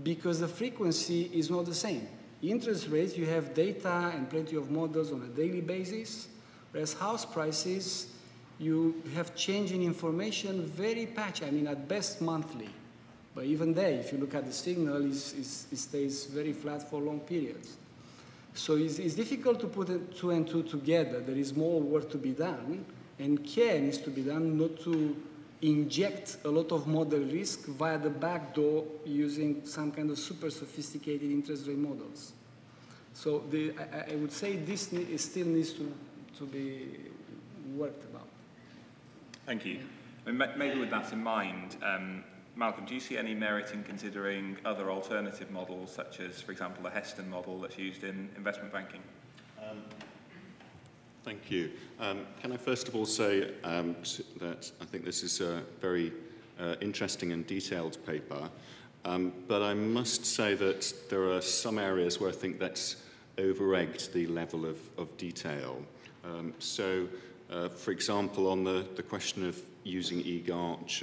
because the frequency is not the same. Interest rates, you have data and plenty of models on a daily basis, whereas house prices, you have change in information very patchy, I mean, at best monthly. But even there, if you look at the signal, it stays very flat for long periods. So it's difficult to put two and two together. There is more work to be done, and care needs to be done not to inject a lot of model risk via the back door using some kind of super sophisticated interest rate models. So I would say this still needs to be worked about. Thank you. Maybe with that in mind, Malcolm, do you see any merit in considering other alternative models, such as, for example, the Heston model that's used in investment banking? Thank you. Can I first of all say that I think this is a very interesting and detailed paper, but I must say that there are some areas where I think that's over-egged the level of detail. For example, on the question of using eGarch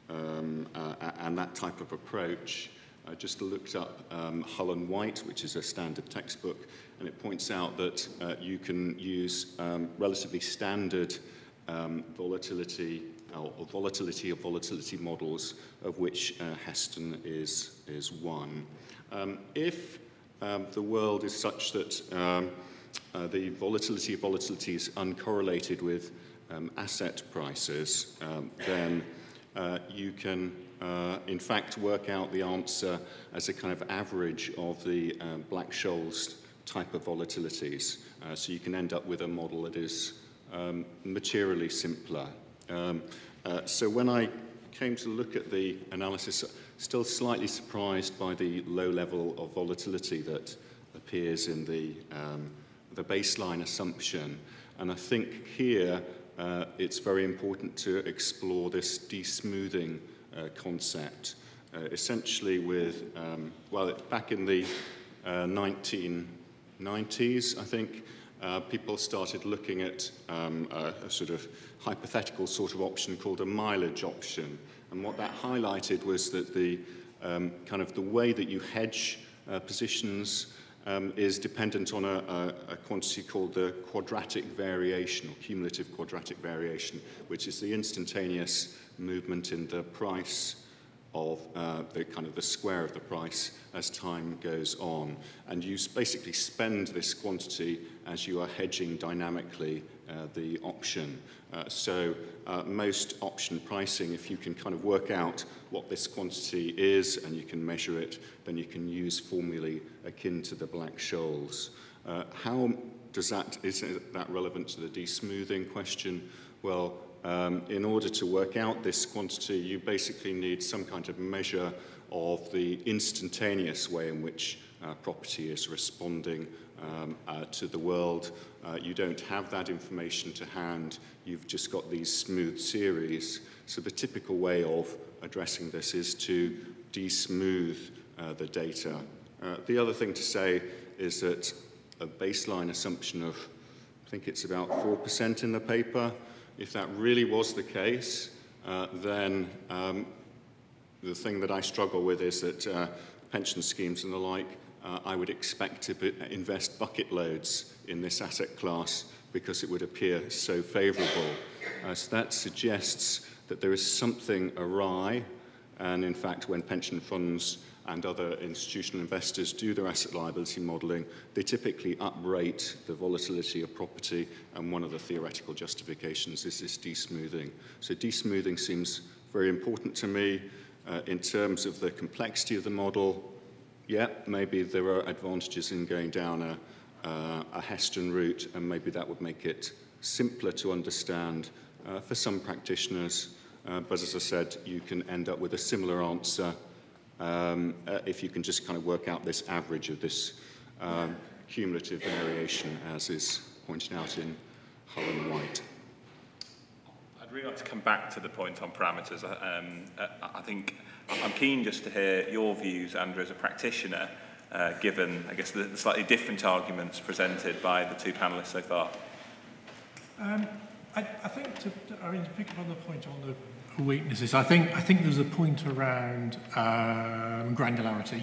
and that type of approach, I just looked up Hull and White, which is a standard textbook, and it points out that you can use relatively standard volatility models, of which Heston is one. If the world is such that the volatility of volatility is uncorrelated with asset prices, then you can in fact work out the answer as a kind of average of the Black-Scholes type of volatilities. So you can end up with a model that is materially simpler. So when I came to look at the analysis, still slightly surprised by the low level of volatility that appears in the baseline assumption. And I think here it's very important to explore this de-smoothing concept. Essentially with, well, back in the 1990s, I think, people started looking at a sort of hypothetical sort of option called a mileage option. And what that highlighted was that the kind of the way that you hedge positions is dependent on a quantity called the quadratic variation, or cumulative quadratic variation, which is the instantaneous movement in the price of the kind of the square of the price as time goes on. And you basically spend this quantity as you are hedging dynamically the option. So most option pricing, if you can kind of work out what this quantity is and you can measure it, then you can use formulae akin to the Black-Scholes. How does that, is that relevant to the de-smoothing question? Well, in order to work out this quantity, you basically need some kind of measure of the instantaneous way in which property is responding to the world. You don't have that information to hand. You've just got these smooth series. So the typical way of addressing this is to de-smooth the data. The other thing to say is that a baseline assumption of, I think it's about 4% in the paper. If that really was the case, then the thing that I struggle with is that pension schemes and the like, I would expect to invest bucket loads in this asset class because it would appear so favourable. So that suggests that there is something awry, and in fact when pension funds and other institutional investors do their asset liability modelling, they typically uprate the volatility of property, and one of the theoretical justifications is this de-smoothing. So de-smoothing seems very important to me in terms of the complexity of the model. Yeah, maybe there are advantages in going down a Heston route, and maybe that would make it simpler to understand for some practitioners. But as I said, you can end up with a similar answer if you can just kind of work out this average of this cumulative variation, as is pointed out in Hull and White. I'd really like to come back to the point on parameters. I think I'm keen just to hear your views, Andrew, as a practitioner, given, I guess, the slightly different arguments presented by the two panellists so far. I think to pick up on the point on the weaknesses, I think there's a point around granularity.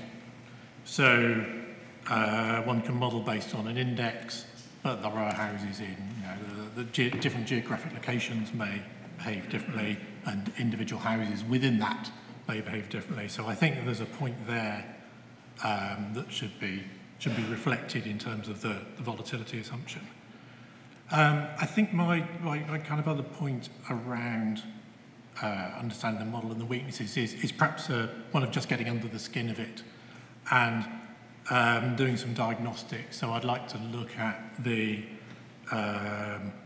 So one can model based on an index, but there are houses in, the different geographic locations may behave differently, and individual houses within that may behave differently. So I think there's a point there that should be reflected in terms of the volatility assumption. I think my kind of other point around understanding the model and the weaknesses is perhaps one of just getting under the skin of it and doing some diagnostics. So I'd like to look at the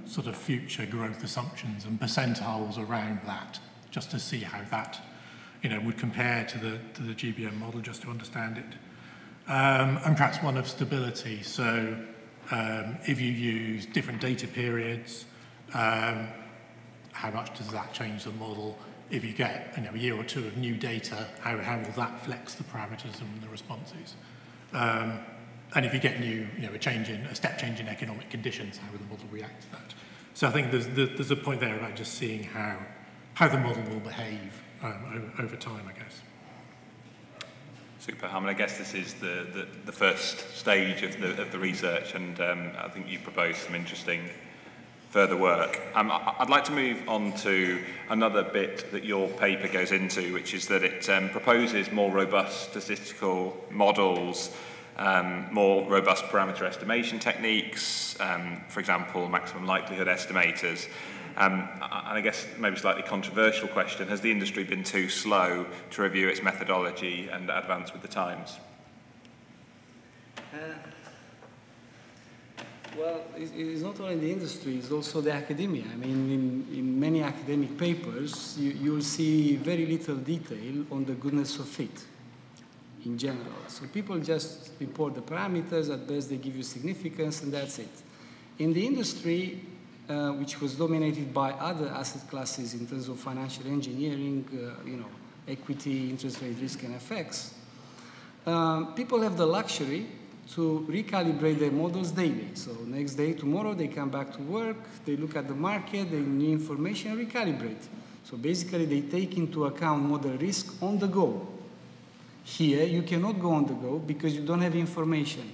sort of future growth assumptions and percentiles around that, just to see how that would compare to the GBM model, just to understand it. And perhaps one of stability. So if you use different data periods, how much does that change the model? If you get a year or two of new data, how will that flex the parameters and the responses? And if you get a step change in economic conditions, how will the model react to that? So I think there's a point there about just seeing how the model will behave over time, I guess. Super. I mean, I guess this is the first stage of the research, and I think you proposed some interesting further work. I'd like to move on to another bit that your paper goes into, which is that it proposes more robust statistical models, more robust parameter estimation techniques, for example, maximum likelihood estimators. And I guess maybe a slightly controversial question, has the industry been too slow to review its methodology and advance with the times? Well, it's not only the industry, it's also the academia. I mean, in many academic papers, you'll see very little detail on the goodness of fit in general. So people just report the parameters, at best they give you significance, and that's it. In the industry, which was dominated by other asset classes in terms of financial engineering, equity, interest rate risk, and FX, people have the luxury to recalibrate their models daily. So next day, tomorrow, they come back to work, they look at the market, they need information, and recalibrate. So basically, they take into account model risk on the go. Here, you cannot go on the go because you don't have information.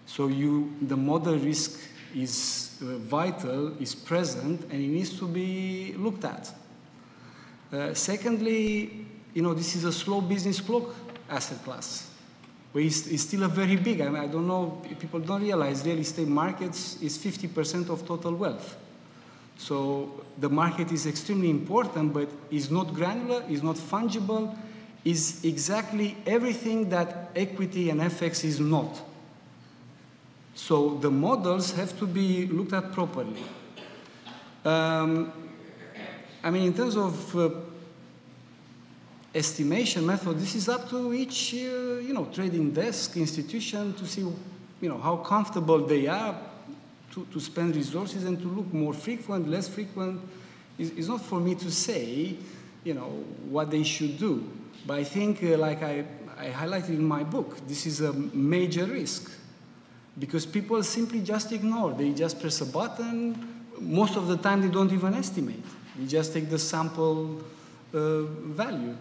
So the model risk is vital, is present, and it needs to be looked at. Secondly, this is a slow business clock asset class, but it's still a very big. I mean, I don't know, people don't realize real estate markets is 50% of total wealth. So the market is extremely important, but is not granular, is not fungible, is exactly everything that equity and FX is not. So the models have to be looked at properly. I mean, in terms of estimation method, this is up to each, trading desk, institution to see, how comfortable they are to spend resources and to look more frequent, less frequent. It's not for me to say, what they should do. But I think, like I highlighted in my book, this is a major risk. Because people simply just ignore. They just press a button. Most of the time, they don't even estimate. They just take the sample value,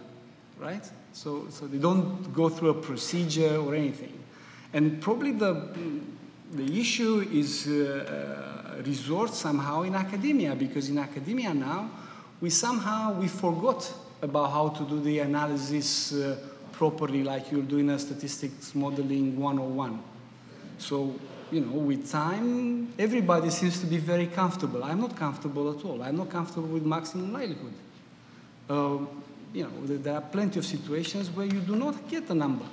right? So they don't go through a procedure or anything. And probably the issue is resourced somehow in academia, because in academia now, we forgot about how to do the analysis properly, like you'll do in a statistics modeling 101. So, with time, everybody seems to be very comfortable. I'm not comfortable at all. I'm not comfortable with maximum likelihood. There are plenty of situations where you do not get a number.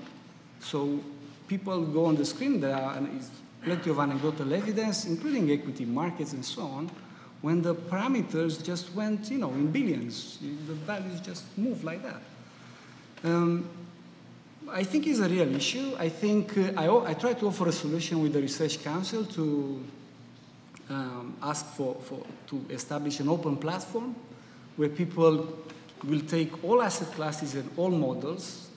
So people go on the screen, there is plenty of anecdotal evidence, including equity markets and so on, when the parameters just went, in billions. The values just move like that. I think it's a real issue. I think I try to offer a solution with the Research Council to ask to establish an open platform where people will take all asset classes and all models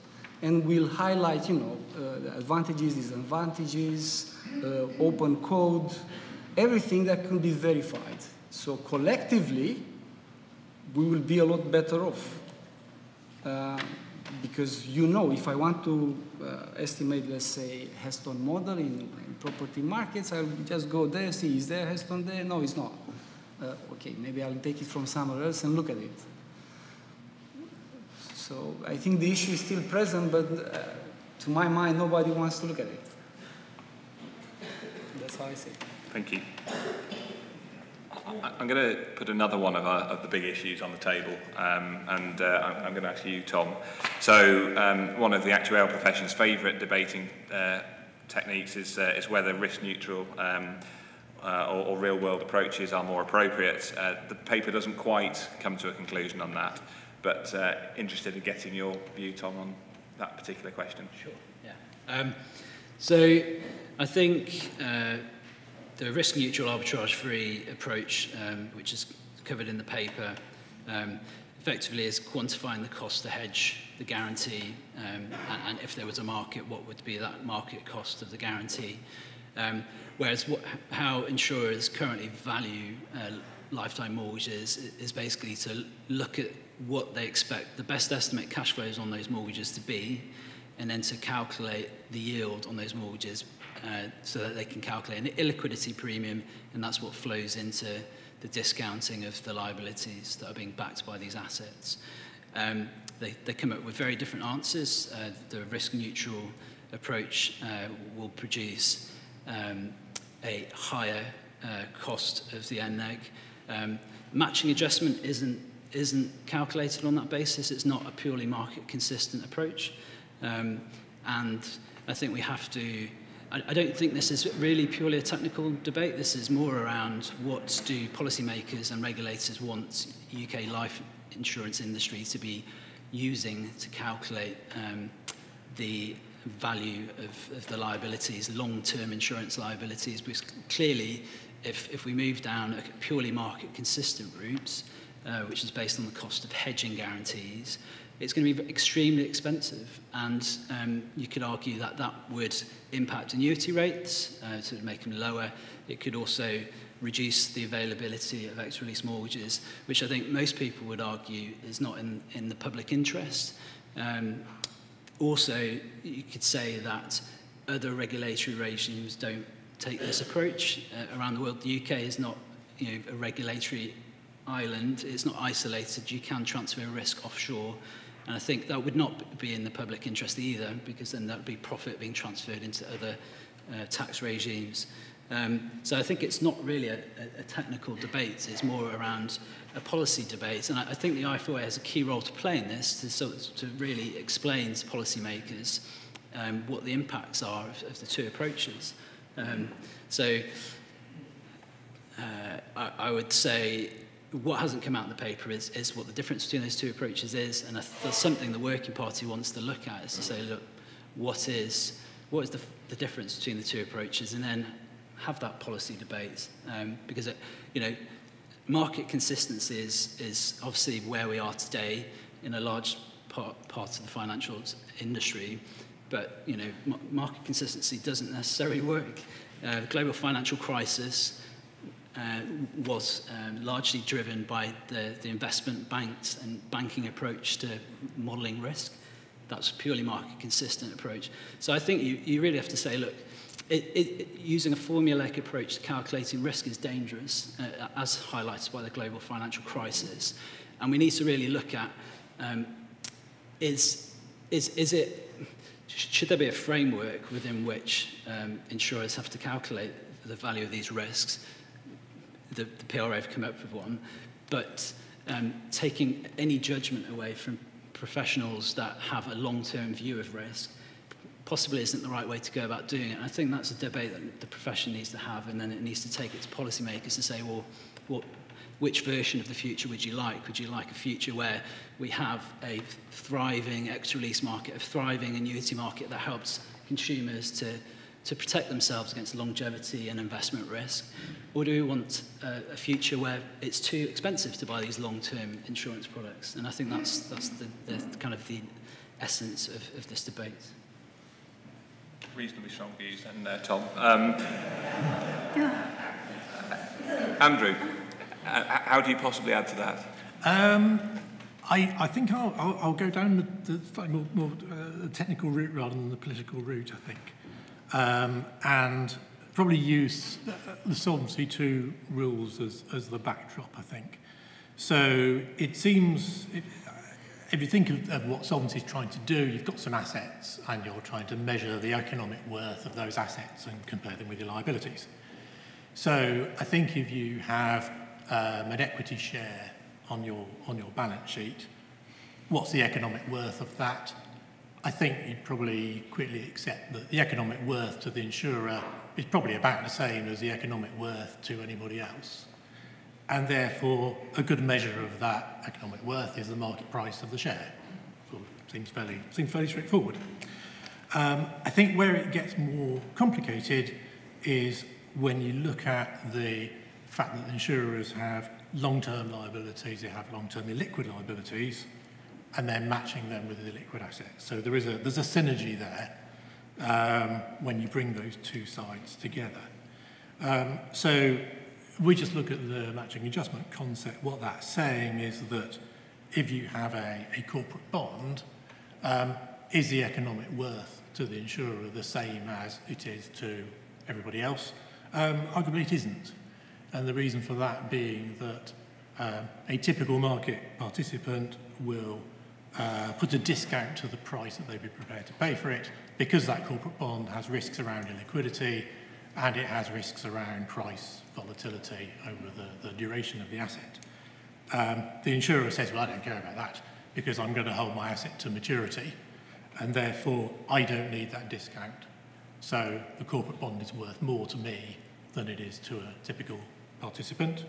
and will highlight, the advantages, disadvantages, open code, everything that can be verified. So collectively, we will be a lot better off. Because if I want to estimate, let's say, Heston model in property markets, I'll just go there, see, is there Heston there? No, it's not. Okay, maybe I'll take it from somewhere else and look at it. So I think the issue is still present, but to my mind, nobody wants to look at it. That's how I see it. Thank you. I'm going to put another one of the big issues on the table, and I'm going to ask you, Tom. So one of the actuarial profession's favourite debating techniques is whether risk-neutral or real-world approaches are more appropriate. The paper doesn't quite come to a conclusion on that, but interested in getting your view, Tom, on that particular question. Sure, yeah. So I think the risk-neutral arbitrage-free approach, which is covered in the paper, effectively is quantifying the cost to hedge the guarantee, and if there was a market, what would be that market cost of the guarantee. Whereas how insurers currently value lifetime mortgages is basically to look at what they expect the best estimate cash flows on those mortgages to be, and then to calculate the yield on those mortgages so that they can calculate an illiquidity premium, and that's what flows into the discounting of the liabilities that are being backed by these assets. They come up with very different answers. The risk-neutral approach will produce a higher cost of the NNEG. Matching adjustment isn't calculated on that basis. It's not a purely market-consistent approach. And I think we have to... I don't think this is really purely a technical debate. This is more around what do policymakers and regulators want UK life insurance industry to be using to calculate the value of the liabilities, long-term insurance liabilities, because clearly if we move down a purely market-consistent route, which is based on the cost of hedging guarantees, it's going to be extremely expensive, and you could argue that that would impact annuity rates, to make them lower. It could also reduce the availability of ex-release mortgages, which I think most people would argue is not in the public interest. Also, you could say that other regulatory regimes don't take this approach around the world. The UK is not, a regulatory island. It's not isolated. You can transfer risk offshore. And I think that would not be in the public interest either, because then that would be profit being transferred into other tax regimes. So I think it's not really a technical debate. It's more around a policy debate. And I think the IFOA has a key role to play in this, to really explain to policymakers what the impacts are of the two approaches. I would say what hasn't come out in the paper is what the difference between those two approaches is, and that's something the Working Party wants to look at, is to say, look, what is the difference between the two approaches, and then have that policy debate, because market consistency is obviously where we are today in a large part of the financial industry, but market consistency doesn't necessarily work. The global financial crisis was largely driven by the investment banks and banking approach to modelling risk. That's a purely market-consistent approach. So I think you really have to say, look, using a formulaic approach to calculating risk is dangerous, as highlighted by the global financial crisis. And we need to really look at, should there be a framework within which insurers have to calculate the value of these risks? The PRA have come up with one, but taking any judgment away from professionals that have a long-term view of risk possibly isn't the right way to go about doing it. And I think that's a debate that the profession needs to have, and then it needs to take it to policymakers to say, well, which version of the future would you like? Would you like a future where we have a thriving ex-release market, a thriving annuity market that helps consumers to protect themselves against longevity and investment risk? Or do we want a future where it's too expensive to buy these long-term insurance products? And I think that's the kind of the essence of this debate. Reasonably strong views, and Tom. Andrew, how do you possibly add to that? I think I'll go down the slightly more technical route rather than the political route, I think. And probably use the Solvency II rules as the backdrop, I think. So it seems, if you think of what Solvency is trying to do, you've got some assets and you're trying to measure the economic worth of those assets and compare them with your liabilities. So I think if you have an equity share on your balance sheet, what's the economic worth of that? I think you'd probably quickly accept that the economic worth to the insurer is probably about the same as the economic worth to anybody else. And therefore, a good measure of that economic worth is the market price of the share. Sort of seems fairly straightforward. I think where it gets more complicated is when you look at the fact that insurers have long-term liabilities, they have long-term illiquid liabilities, and then matching them with the liquid assets. So there's a synergy there when you bring those two sides together. So we just look at the matching adjustment concept. What that's saying is that if you have a corporate bond, is the economic worth to the insurer the same as it is to everybody else? Arguably it isn't. And the reason for that being that a typical market participant will put a discount to the price that they'd be prepared to pay for it, because that corporate bond has risks around illiquidity and it has risks around price volatility over the duration of the asset. The insurer says, well, I don't care about that because I'm going to hold my asset to maturity and therefore I don't need that discount. So the corporate bond is worth more to me than it is to a typical participant.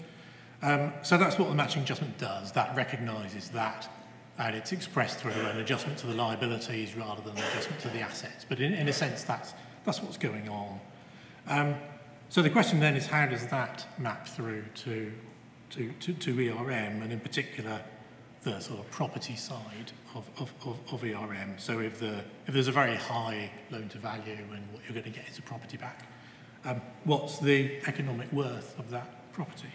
So that's what the matching adjustment does. That recognises that, and it's expressed through an adjustment to the liabilities rather than an adjustment to the assets. But in a sense, that's what's going on. So the question then is, how does that map through to ERM, and in particular the sort of property side of ERM? So if there's a very high loan to value and what you're going to get is a property back, what's the economic worth of that property?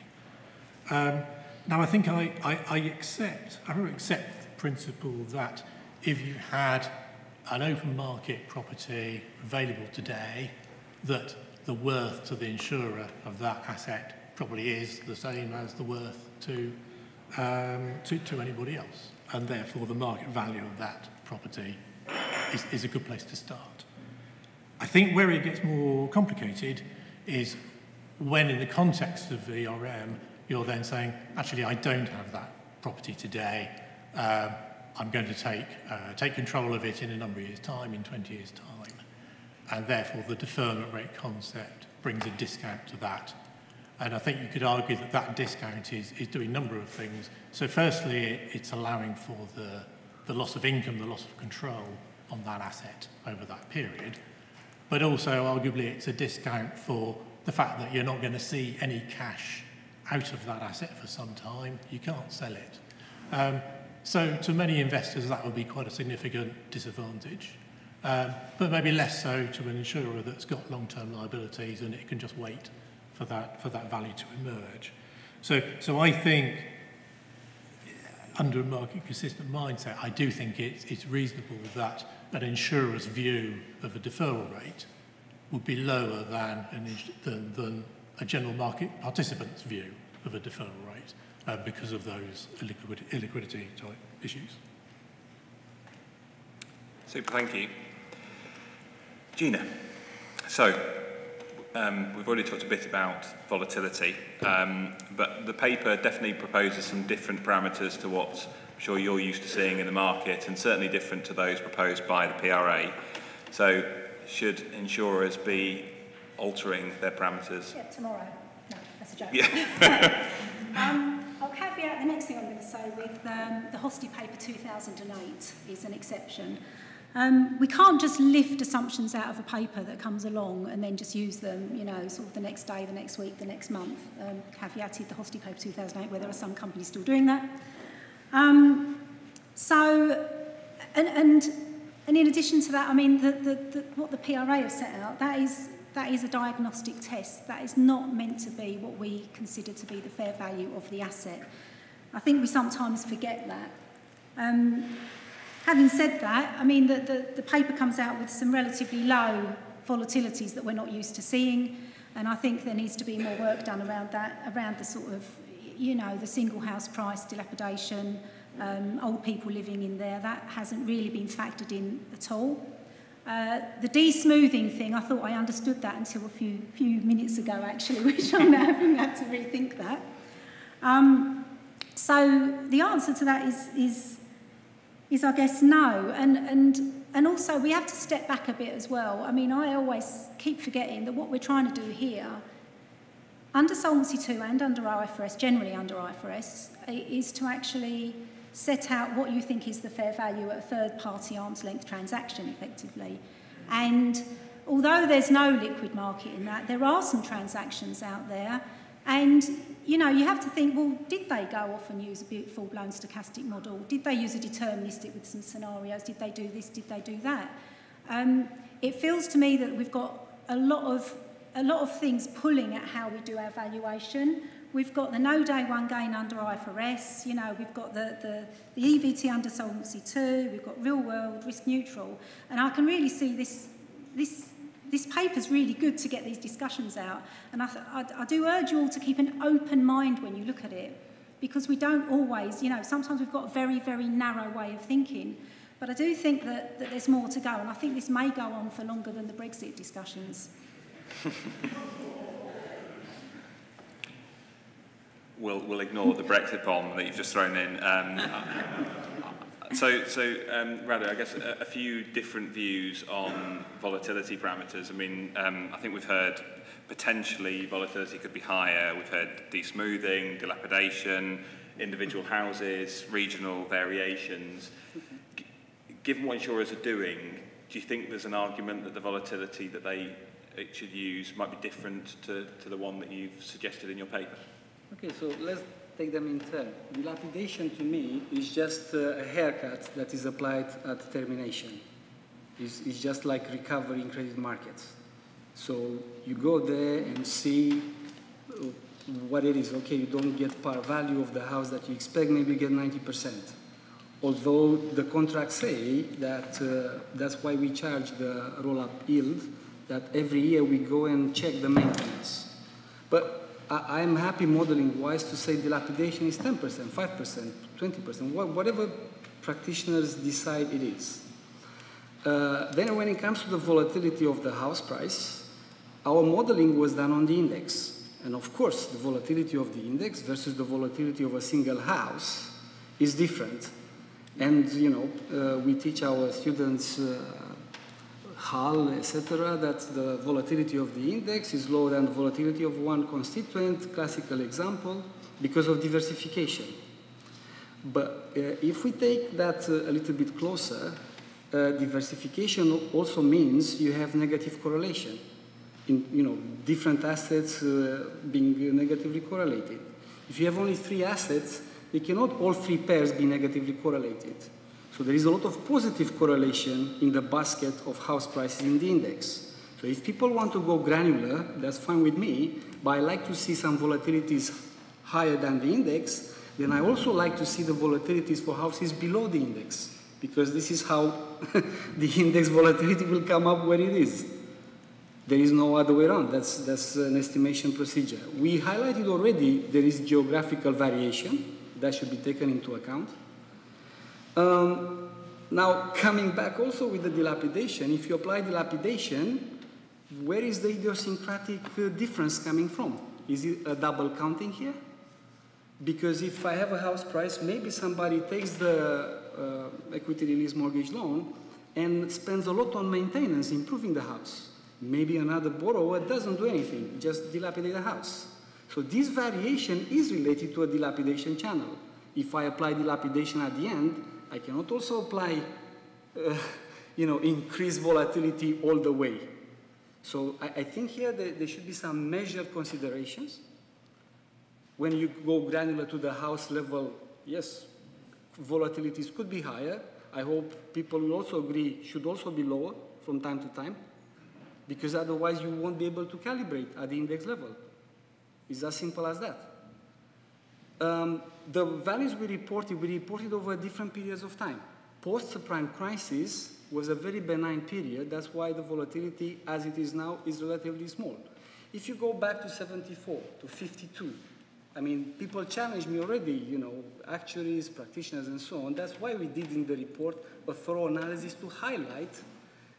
Now I think I accept the principle that if you had an open market property available today, that the worth to the insurer of that asset probably is the same as the worth to anybody else, and therefore the market value of that property is a good place to start. I think where it gets more complicated is when, in the context of ERM, you're then saying, actually, I don't have that property today. I'm going to take control of it in a number of years' time, in 20 years' time. And therefore, the deferment rate concept brings a discount to that. And I think you could argue that that discount is doing a number of things. So firstly, it's allowing for the loss of income, the loss of control on that asset over that period. But also, arguably, it's a discount for the fact that you're not going to see any cash out of that asset for some time. You can't sell it. So to many investors, that would be quite a significant disadvantage. But maybe less so to an insurer that's got long-term liabilities and it can just wait for that value to emerge. So I think, under a market-consistent mindset, I do think it's reasonable that an insurer's view of a deferral rate would be lower than a general market participant's view of a deferral rate because of those illiquidity type issues. Super, thank you. Gina, so we've already talked a bit about volatility, but the paper definitely proposes some different parameters to what I'm sure you're used to seeing in the market, and certainly different to those proposed by the PRA. So should insurers be altering their parameters? Yeah, tomorrow. No, that's a joke. Yeah. I'll caveat the next thing I'm going to say with the Hosty paper 2008 is an exception. We can't just lift assumptions out of a paper that comes along and then just use them, you know, sort of the next day, the next week, the next month. Caveated the Hosty paper 2008, where there are some companies still doing that. And in addition to that, I mean, what the PRA have set out, that is a diagnostic test. That is not meant to be what we consider to be the fair value of the asset. I think we sometimes forget that. Having said that, I mean, the paper comes out with some relatively low volatilities that we're not used to seeing, and I think there needs to be more work done around that, around the sort of, you know, the single house price dilapidation, old people living in there. That hasn't really been factored in at all. The de-smoothing thing, I thought I understood that until a few minutes ago, actually, which I'm now having to have to rethink that. So the answer to that is I guess no, and also we have to step back a bit as well. I mean, I always keep forgetting that what we're trying to do here, under Solvency II and under IFRS, generally under IFRS, is to actually set out what you think is the fair value at a third-party arm's-length transaction, effectively. And although there's no liquid market in that, there are some transactions out there, and you know, you have to think, well, did they go off and use a full-blown stochastic model? Did they use a deterministic with some scenarios? Did they do this? Did they do that? It feels to me that we've got a lot of things pulling at how we do our valuation. We've got the no day one gain under IFRS, you know, we've got the EVT under Solvency II, we've got real world, risk neutral, and I can really see this paper's really good to get these discussions out, and I do urge you all to keep an open mind when you look at it, because we don't always, you know, sometimes we've got a very, very narrow way of thinking, but I do think that there's more to go, and I think this may go on for longer than the Brexit discussions. We'll ignore the Brexit bomb that you've just thrown in. Radu, I guess a few different views on volatility parameters. I mean, I think we've heard potentially volatility could be higher. We've heard de-smoothing, dilapidation, individual houses, regional variations. Given what insurers are doing, do you think there's an argument that the volatility that they should use might be different to the one that you've suggested in your paper? Okay, so let's take them in turn. Dilapidation to me is just a haircut that is applied at termination. It's just like recovery in credit markets. So you go there and see what it is. Okay, you don't get par value of the house that you expect, maybe you get 90%. Although the contracts say that that's why we charge the roll-up yield, that every year we go and check the maintenance. But I'm happy modeling-wise to say dilapidation is 10%, 5%, 20%, whatever practitioners decide it is. Then when it comes to the volatility of the house price, our modeling was done on the index. And of course, the volatility of the index versus the volatility of a single house is different. And, you know, we teach our students Hull, etc., that the volatility of the index is lower than the volatility of one constituent, classical example, because of diversification. But if we take that a little bit closer, diversification also means you have negative correlation in, you know, different assets being negatively correlated. If you have only 3 assets, they cannot all 3 pairs be negatively correlated. So there is a lot of positive correlation in the basket of house prices in the index. So if people want to go granular, that's fine with me, but I like to see some volatilities higher than the index. Then I also like to see the volatilities for houses below the index, because this is how the index volatility will come up where it is. There is no other way around. That's an estimation procedure. We highlighted already there is geographical variation that should be taken into account. Now, coming back also with the dilapidation, if you apply dilapidation, where is the idiosyncratic difference coming from? Is it a double counting here? Because if I have a house price, maybe somebody takes the equity release mortgage loan and spends a lot on maintenance, improving the house. Maybe another borrower doesn't do anything, just dilapidate the house. So this variation is related to a dilapidation channel. If I apply dilapidation at the end, I cannot also apply, you know, increased volatility all the way. So I think here there should be some measured considerations. When you go granular to the house level, yes, volatilities could be higher. I hope people will also agree should also be lower from time to time, because otherwise you won't be able to calibrate at the index level. It's as simple as that. The values we reported over different periods of time. Post-subprime crisis was a very benign period. That's why the volatility, as it is now, is relatively small. If you go back to 74, to 52, I mean, people challenged me already, you know, actuaries, practitioners, and so on. That's why we did in the report a thorough analysis to highlight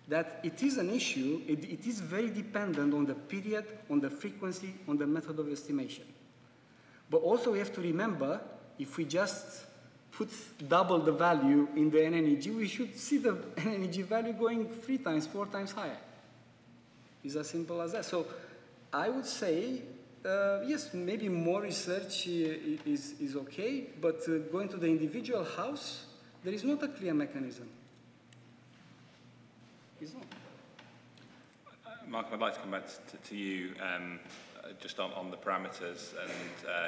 that it is an issue. It is very dependent on the period, on the frequency, on the method of estimation. But also we have to remember, if we just put double the value in the NNEG, we should see the NNEG value going 3 times, 4 times higher. It's as simple as that. So I would say, yes, maybe more research is okay, but going to the individual house, there is not a clear mechanism. It's not. Mark, I'd like to come back to you just on the parameters, and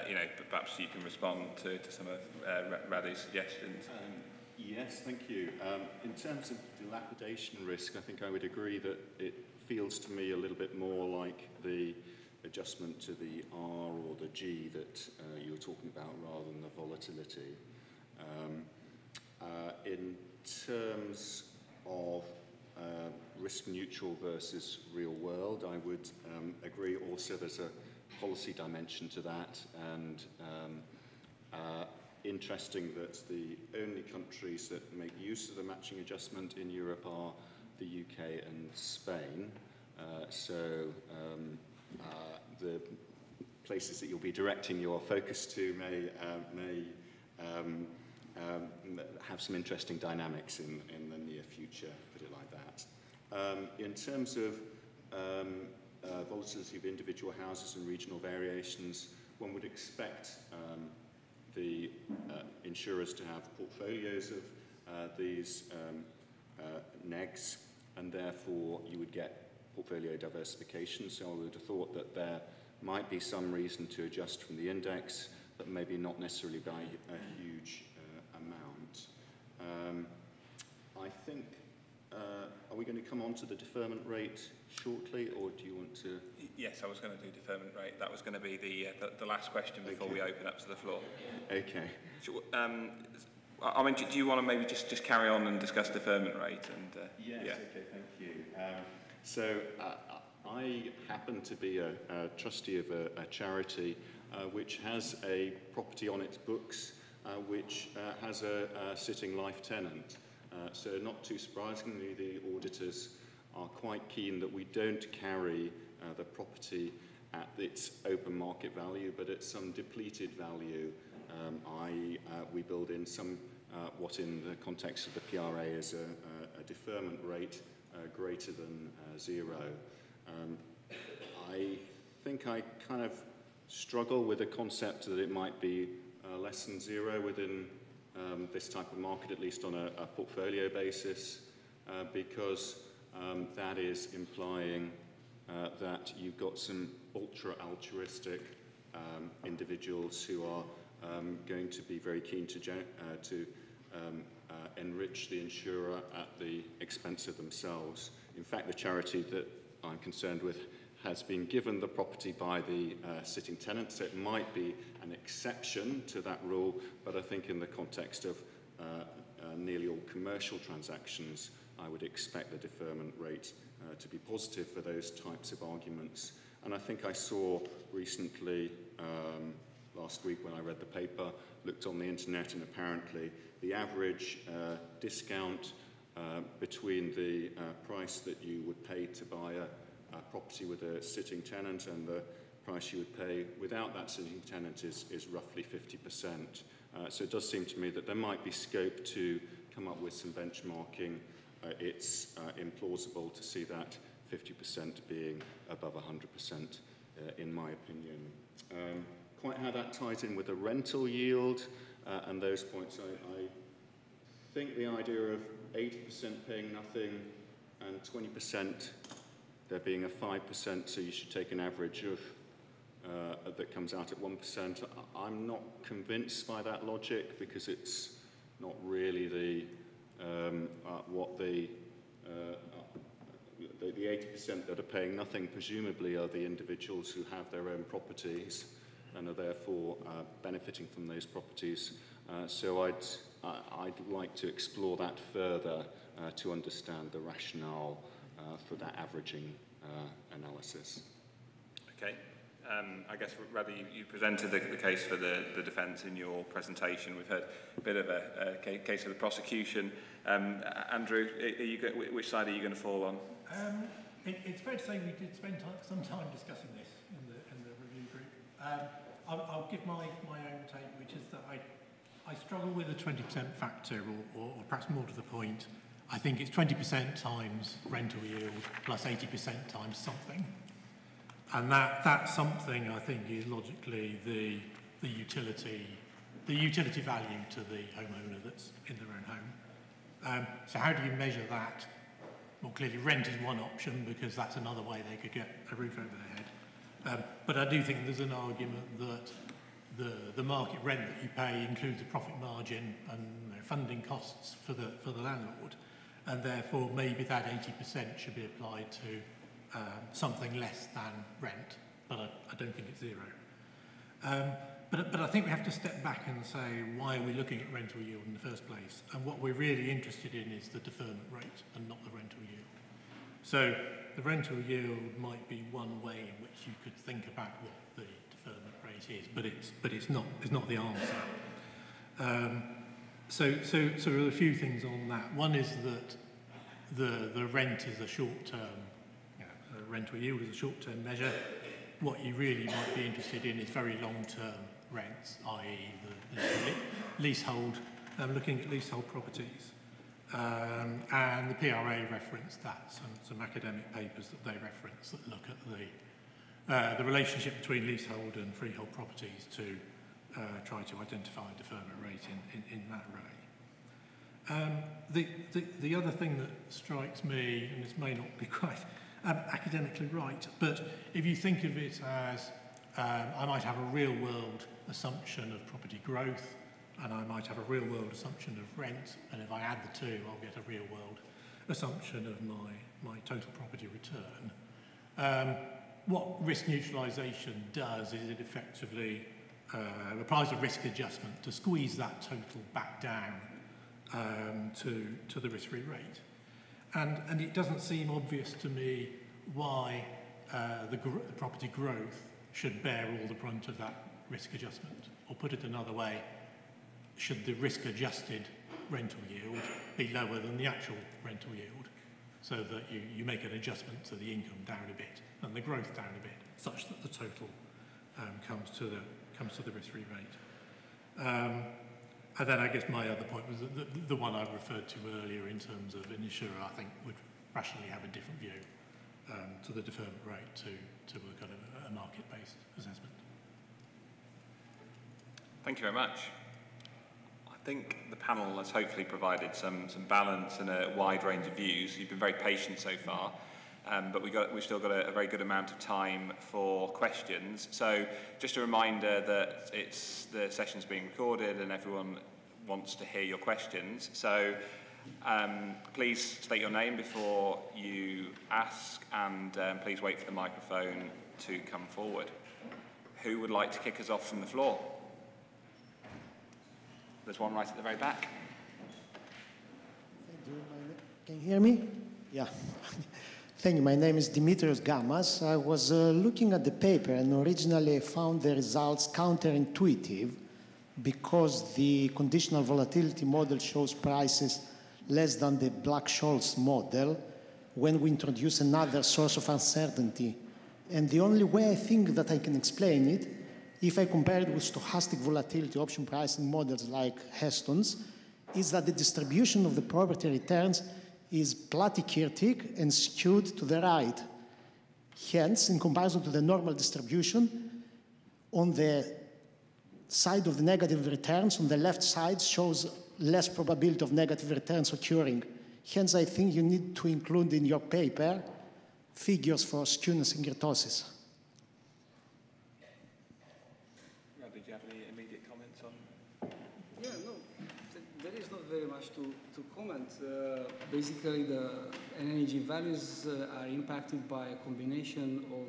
you know, perhaps you can respond to some of Radu's suggestions. Yes, thank you. In terms of dilapidation risk, I think I would agree that it feels to me a little bit more like the adjustment to the R or the G that you were talking about rather than the volatility. In terms of risk neutral versus real world, I would agree also there's a policy dimension to that, and interesting that the only countries that make use of the matching adjustment in Europe are the UK and Spain. So the places that you'll be directing your focus to may have some interesting dynamics in the near future, put it like that. In terms of volatility of individual houses and regional variations, one would expect the insurers to have portfolios of these negs, and therefore you would get portfolio diversification. So I would have thought that there might be some reason to adjust from the index, but maybe not necessarily by a huge amount. I think, are we going to come on to the deferment rate shortly, or do you want to? Yes, I was going to do deferment rate. That was going to be the last question before we open up to the floor. Okay. I mean, do you want to maybe just carry on and discuss deferment rate? And yes, yeah. okay, thank you. So I happen to be a trustee of a charity which has a property on its books which has a sitting life tenant. So not too surprisingly, the auditors are quite keen that we don't carry the property at its open market value, but at some depleted value, we build in some, what in the context of the PRA is a deferment rate greater than 0. I think I kind of struggle with the concept that it might be less than 0 within this type of market, at least on a portfolio basis, because that is implying that you've got some ultra-altruistic individuals who are going to be very keen to enrich the insurer at the expense of themselves. In fact, the charity that I'm concerned with has been given the property by the sitting tenant, so it might be an exception to that rule, but I think in the context of nearly all commercial transactions, I would expect the deferment rate to be positive for those types of arguments. And I think I saw recently, last week when I read the paper, looked on the internet, and apparently the average discount between the price that you would pay to buy a property with a sitting tenant and the price you would pay without that sitting tenant is roughly 50%. So it does seem to me that there might be scope to come up with some benchmarking. It's implausible to see that 50% being above 100%, in my opinion. Quite how that ties in with the rental yield and those points, I think the idea of 80% paying nothing and 20% there being a 5%, so you should take an average of that comes out at 1%. I'm not convinced by that logic, because it's not really the what the 80% that are paying nothing presumably are the individuals who have their own properties and are therefore benefiting from those properties. So I'd like to explore that further to understand the rationale for that averaging analysis. Okay. I guess rather you presented the case for the defence in your presentation. We've heard a bit of a case for the prosecution. Andrew, which side are you going to fall on? It's fair to say we did spend some time discussing this in the review group. I'll give my own take, which is that I struggle with the 20% factor, or perhaps more to the point, I think it's 20% times rental yield plus 80% times something. And that something, I think, is logically the utility value to the homeowner that's in their own home. So how do you measure that? Well, clearly rent is one option, because that's another way they could get a roof over their head. But I do think there's an argument that the market rent that you pay includes a profit margin and funding costs for the landlord, and therefore maybe that 80% should be applied to something less than rent. but I don't think it's zero. But I think we have to step back and say, why are we looking at rental yield in the first place? And what we're really interested in is the deferment rate and not the rental yield. So the rental yield might be one way in which you could think about what the deferment rate is, but it's not the answer. So there are a few things on that. One is that the rent is a short-term, rental yield is a short-term measure. What you really might be interested in is very long-term rents, i.e. the leasehold, looking at leasehold properties. And the PRA referenced that, some academic papers that they reference that look at the relationship between leasehold and freehold properties to try to identify a deferment rate in that way. The other thing that strikes me, and this may not be quite academically right, but if you think of it as I might have a real-world assumption of property growth, and I might have a real-world assumption of rent, and if I add the two, I'll get a real-world assumption of my total property return. What risk neutralisation does is it effectively applies a risk adjustment to squeeze that total back down to the risk-free rate. And it doesn't seem obvious to me why the property growth should bear all the brunt of that risk adjustment. Or put it another way, should the risk-adjusted rental yield be lower than the actual rental yield, so that you make an adjustment to the income down a bit and the growth down a bit, such that the total comes to the risk-free rate. And then I guess my other point was that the one I referred to earlier in terms of an insurer, I think, would rationally have a different view to the deferment rate to a kind of a market-based assessment. Thank you very much. I think the panel has hopefully provided some balance and a wide range of views. You've been very patient so far, but we've still got a very good amount of time for questions. So just a reminder that the session's being recorded and everyone wants to hear your questions. So please state your name before you ask, and please wait for the microphone to come forward. Who would like to kick us off from the floor? There's one right at the very back. Thank you. Can you hear me? Yeah. Thank you. My name is Dimitrios Gamas. I was looking at the paper and originally I found the results counterintuitive because the conditional volatility model shows prices less than the Black-Scholes model when we introduce another source of uncertainty. And the only way I think that I can explain it, if I compare it with stochastic volatility option pricing models like Heston's, is that the distribution of the property returns is platykurtic and skewed to the right. Hence, in comparison to the normal distribution, on the side of the negative returns, on the left side, shows less probability of negative returns occurring. Hence, I think you need to include in your paper figures for skewness and kurtosis. Did you have any immediate comments on? Yeah, no, there is not very much to comment. Basically, the energy values are impacted by a combination of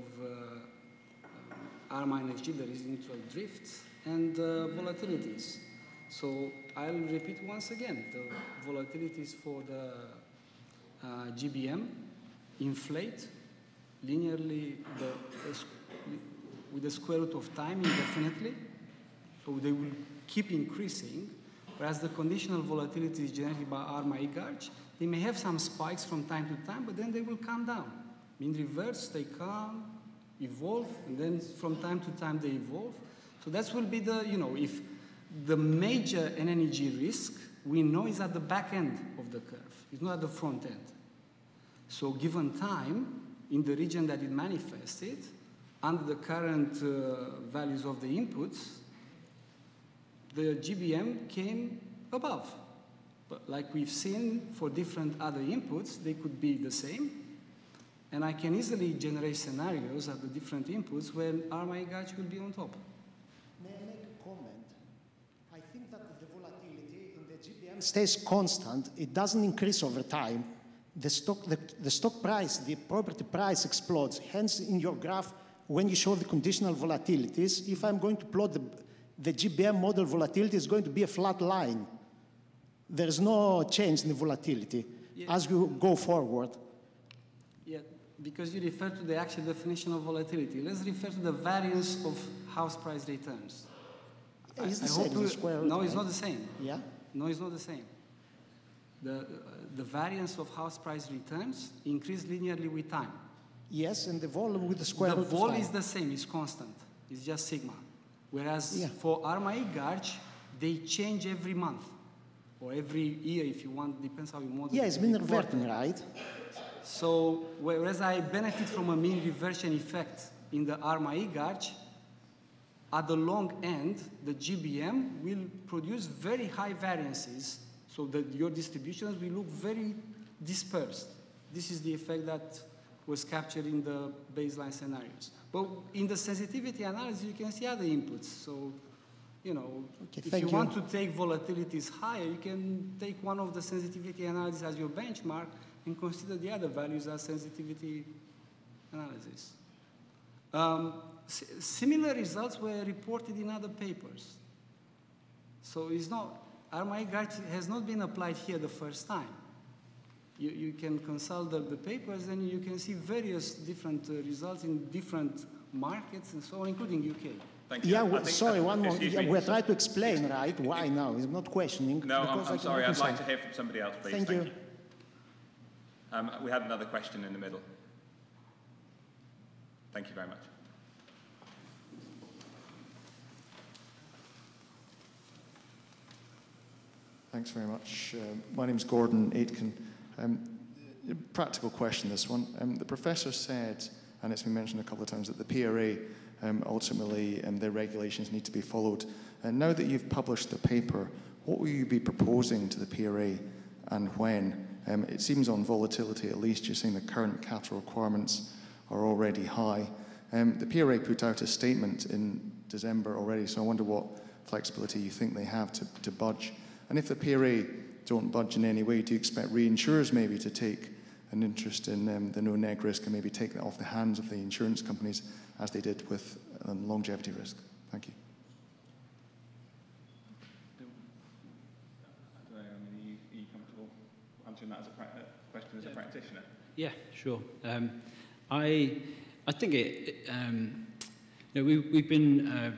R minus G, that is neutral drifts, and volatilities. So I'll repeat once again, the volatilities for the GBM inflate linearly with the square root of time indefinitely. So they will keep increasing, whereas the conditional volatility is generated by R-Maillard. They may have some spikes from time to time, but then they will come down. Mean reverse, they come, evolve, and then from time to time they evolve. So that will be the, if the major energy risk we know is at the back end of the curve. It's not at the front end. So given time, in the region that it manifested, under the current values of the inputs, the GBM came above. But like we've seen for different other inputs, they could be the same. And I can easily generate scenarios at the different inputs where R-Maillard will be on top. May I make a comment? I think that the volatility in the GBM stays constant. It doesn't increase over time. The stock price, the property price explodes. Hence, in your graph, when you show the conditional volatilities, if I'm going to plot the GBM model volatility, is going to be a flat line. There's no change in the volatility as you go forward. Yeah, because you refer to the actual definition of volatility. Let's refer to the variance of house price returns. Yeah, it's the same, the square root, no, it's right? not the same. Yeah? No, it's not the same. The variance of house price returns increase linearly with time. Yes, and the volume with the square root The vol of time. is the same, it's constant. It's just sigma. Whereas for RMI gauge, they change every month. Or every year, if you want, depends how you model it. Yeah, it's been reverting, right? So, whereas I benefit from a mean reversion effect in the RMI gauge, at the long end, the GBM will produce very high variances, so that your distributions will look very dispersed. This is the effect that was captured in the baseline scenarios. But in the sensitivity analysis, you can see other inputs. So, you know, if you want to take volatilities higher, you can take one of the sensitivity analysis as your benchmark and consider the other values as sensitivity analysis. Similar results were reported in other papers. So it's not, RMI gauge has not been applied here the first time. You can consult the papers and you can see various different results in different markets and so on, including UK. Thank you. Yeah, sorry, one more. Yeah, we're trying to explain, right? Why now? It's not questioning. No, I'm sorry. I'd like to hear from somebody else, please. Thank you. We had another question in the middle. Thank you very much. Thanks very much. My name is Gordon Aitken. Practical question, this one. The professor said, and it's been mentioned a couple of times, that the PRA ultimately their regulations need to be followed. And now that you've published the paper, what will you be proposing to the PRA and when? It seems on volatility at least, you're saying the current capital requirements are already high. The PRA put out a statement in December already, so I wonder what flexibility you think they have to budge. And if the PRA don't budge in any way, do you expect reinsurers maybe to take an interest in the no-neg risk and maybe take that off the hands of the insurance companies as they did with longevity risk? Thank you. I don't know, are you comfortable answering that as a question as a practitioner? Yeah, sure. I think we've been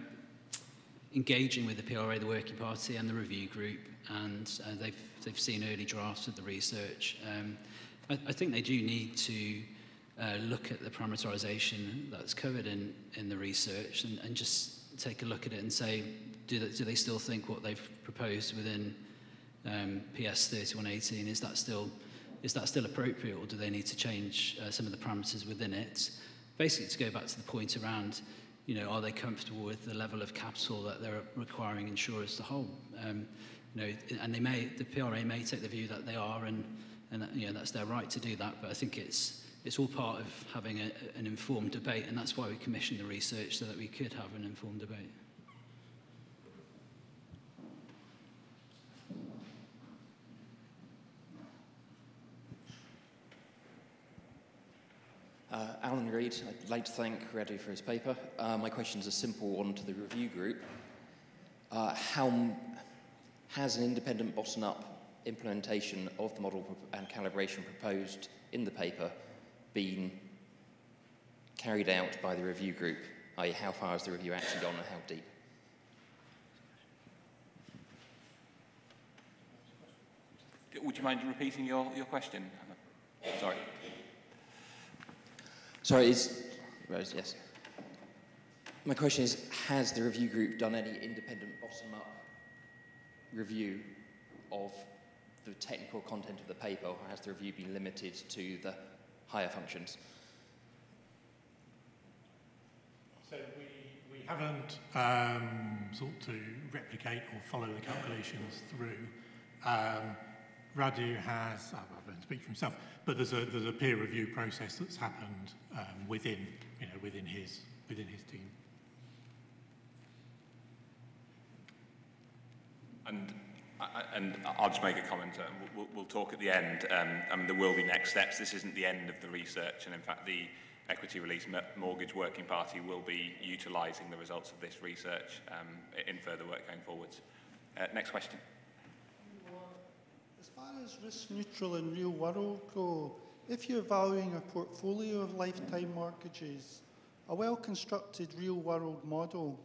engaging with the PRA, the Working Party, and the review group, and they've seen early drafts of the research. I think they do need to look at the parameterization that's covered in the research and just take a look at it and say, do they still think what they've proposed within PS 3118 is that still appropriate, or do they need to change some of the parameters within it? Basically, to go back to the point around, you know, are they comfortable with the level of capital that they're requiring insurers to hold? You know, and the PRA may take the view that they are, and that, you know, that's their right to do that. But I think it's all part of having an informed debate, and that's why we commissioned the research, so that we could have an informed debate. Alan Reid, I'd like to thank Radu for his paper. My question is a simple one to the review group. How has an independent bottom-up implementation of the model and calibration proposed in the paper been carried out by the review group? I.e., how far has the review actually gone and how deep? Would you mind repeating your question? Sorry. Sorry, Rose, yes. My question is, has the review group done any independent bottom-up review of the technical content of the paper, or has the review been limited to the higher functions? So we haven't sought to replicate or follow the calculations through. Radu has, I won't speak for himself, but there's a peer review process that's happened within his team. And I'll just make a comment. We'll talk at the end. There will be next steps. This isn't the end of the research, and in fact, the Equity Release Mortgage Working Party will be utilising the results of this research in further work going forwards. Next question. As far as risk neutral and real world go, if you're valuing a portfolio of lifetime mortgages, a well-constructed real world model,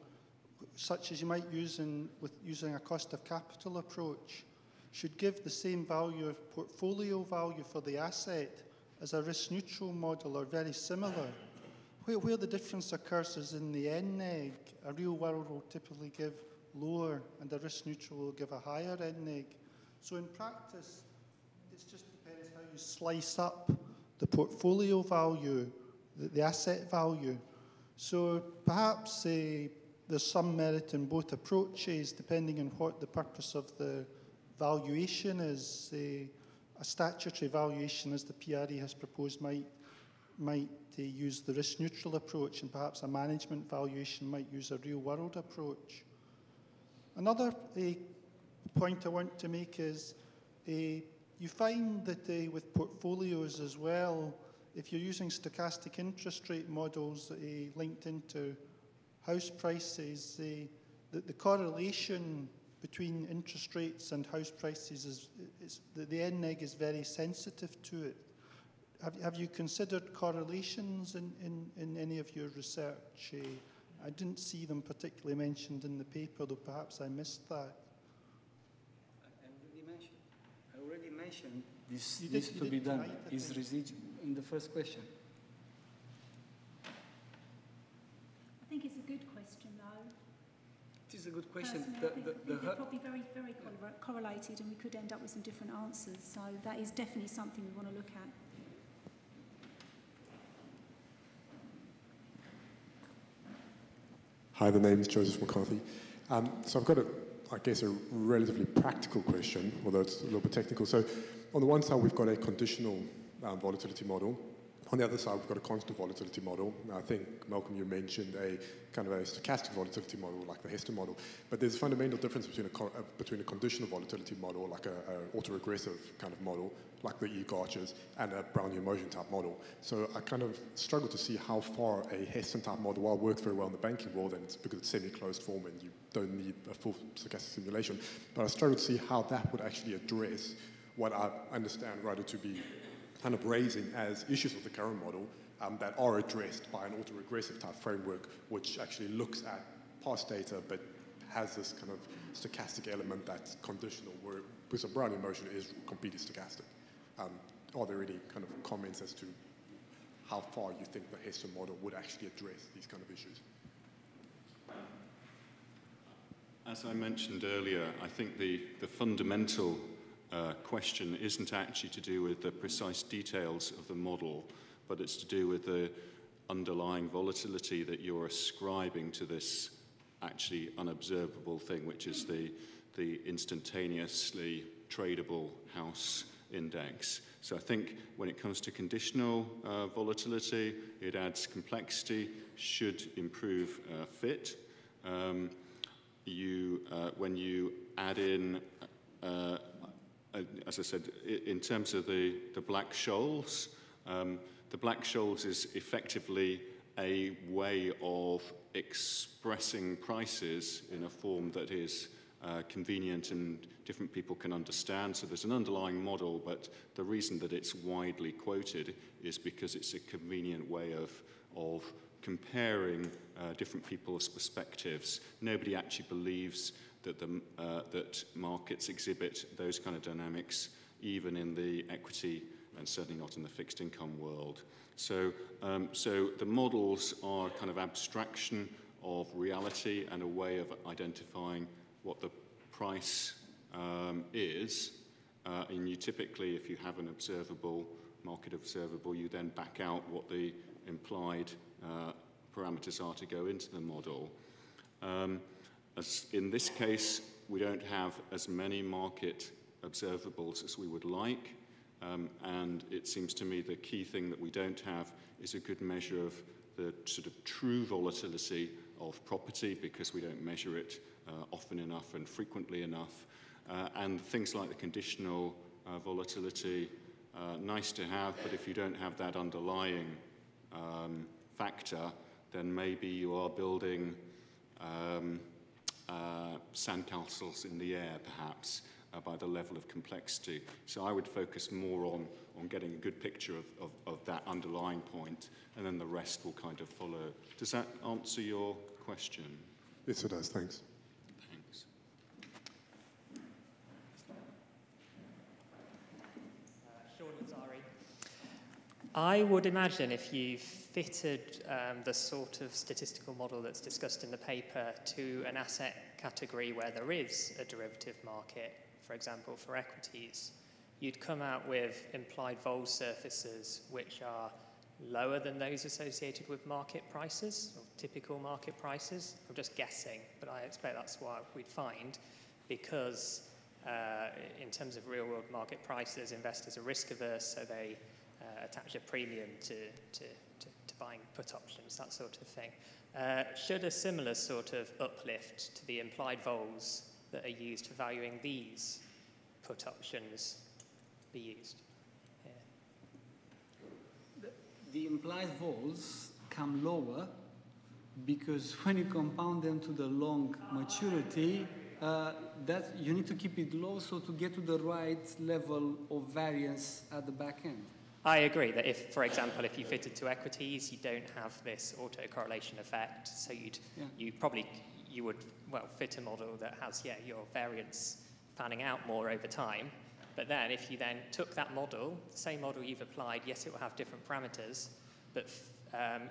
such as you might use with using a cost of capital approach, should give the same value of portfolio value for the asset as a risk neutral model, or very similar. Where the difference occurs is in the NNEG. A real world will typically give lower and a risk neutral will give a higher NNEG. So in practice, it just depends how you slice up the portfolio value, the asset value. So perhaps there's some merit in both approaches, depending on what the purpose of the valuation is. A statutory valuation, as the PRE has proposed, might use the risk-neutral approach, and perhaps a management valuation might use a real-world approach. Another point I want to make is you find that with portfolios as well, if you're using stochastic interest rate models linked into house prices, the correlation between interest rates and house prices is the NNEG is very sensitive to it. Have you considered correlations in any of your research? I didn't see them particularly mentioned in the paper, though perhaps I missed that. I already mentioned this needs to be done. Is residual in the first question? I think it's a good question, though. It is a good question. I think they're probably very, very correlated, and we could end up with some different answers. So that is definitely something we want to look at. Hi, the name is Joseph McCarthy. So I've got I guess, a relatively practical question, although it's a little bit technical. So on the one side, we've got a conditional volatility model. On the other side, we've got a constant volatility model. Now, I think, Malcolm, you mentioned a kind of a stochastic volatility model, like the Hester model. But there's a fundamental difference between a conditional volatility model, like an autoregressive kind of model, like the E-Garchers, and a Brownian motion type model. So I kind of struggle to see how far a Hessian type model, while it works very well in the banking world, and it's because it's semi-closed form and you don't need a full stochastic simulation, but I struggle to see how that would actually address what I understand rather to be kind of raising as issues with the current model that are addressed by an autoregressive type framework, which actually looks at past data but has this kind of stochastic element that's conditional, where because a Brownian motion is completely stochastic. Are there any kind of comments as to how far you think the Hester model would actually address these kind of issues? As I mentioned earlier, I think the fundamental question isn't actually to do with the precise details of the model, but it's to do with the underlying volatility that you're ascribing to this actually unobservable thing, which is the instantaneously tradable house index. So I think when it comes to conditional volatility, it adds complexity, should improve fit. When you add in as I said, in terms of the black shoals, the black shoals is effectively a way of expressing prices in a form that is convenient and different people can understand. So there's an underlying model, but the reason that it's widely quoted is because it's a convenient way of comparing different people's perspectives. Nobody actually believes that that markets exhibit those kind of dynamics, even in the equity and certainly not in the fixed income world. So the models are kind of abstraction of reality and a way of identifying what the price is. And you typically, if you have an observable, market observable, you then back out what the implied parameters are to go into the model. As in this case, we don't have as many market observables as we would like, and it seems to me the key thing that we don't have is a good measure of the sort of true volatility of property, because we don't measure it often enough and frequently enough. And things like the conditional volatility, nice to have, but if you don't have that underlying factor, then maybe you are building sandcastles in the air, perhaps, by the level of complexity. So I would focus more on getting a good picture of that underlying point, and then the rest will kind of follow. Does that answer your question? Yes, it does. Thanks. Thanks. Sean Lazari. I would imagine if you fitted the sort of statistical model that's discussed in the paper to an asset category where there is a derivative market, for example, for equities, you'd come out with implied vol surfaces which are lower than those associated with market prices, or typical market prices. I'm just guessing, but I expect that's what we'd find, because in terms of real-world market prices, investors are risk-averse, so they attach a premium to buying put options, that sort of thing. Should a similar sort of uplift to the implied vols that are used for valuing these put options be used? Yeah. The implied vols come lower because when you compound them to the long maturity, that you need to keep it low so to get to the right level of variance at the back end. I agree that if, for example, if you fitted to equities, you don't have this autocorrelation effect, so you would fit a model that has your variance panning out more over time. But then if you then took that model, the same model you've applied, yes, it will have different parameters, but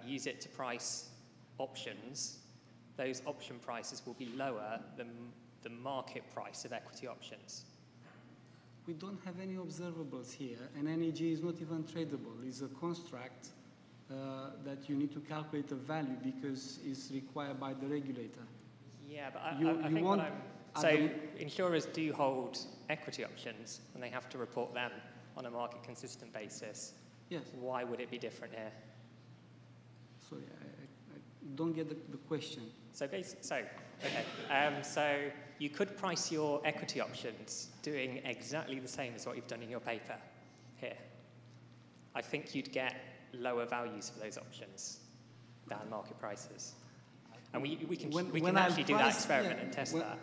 use it to price options, those option prices will be lower than the market price of equity options. We don't have any observables here, and NEG is not even tradable. It's a construct that you need to calculate a value because it's required by the regulator. Yeah, but I think so insurers do hold equity options, and they have to report them on a market-consistent basis. Yes. Why would it be different here? Sorry, I don't get the question. So you could price your equity options doing exactly the same as what you've done in your paper here. I think you'd get lower values for those options than market prices. And we can actually do that experiment and test that.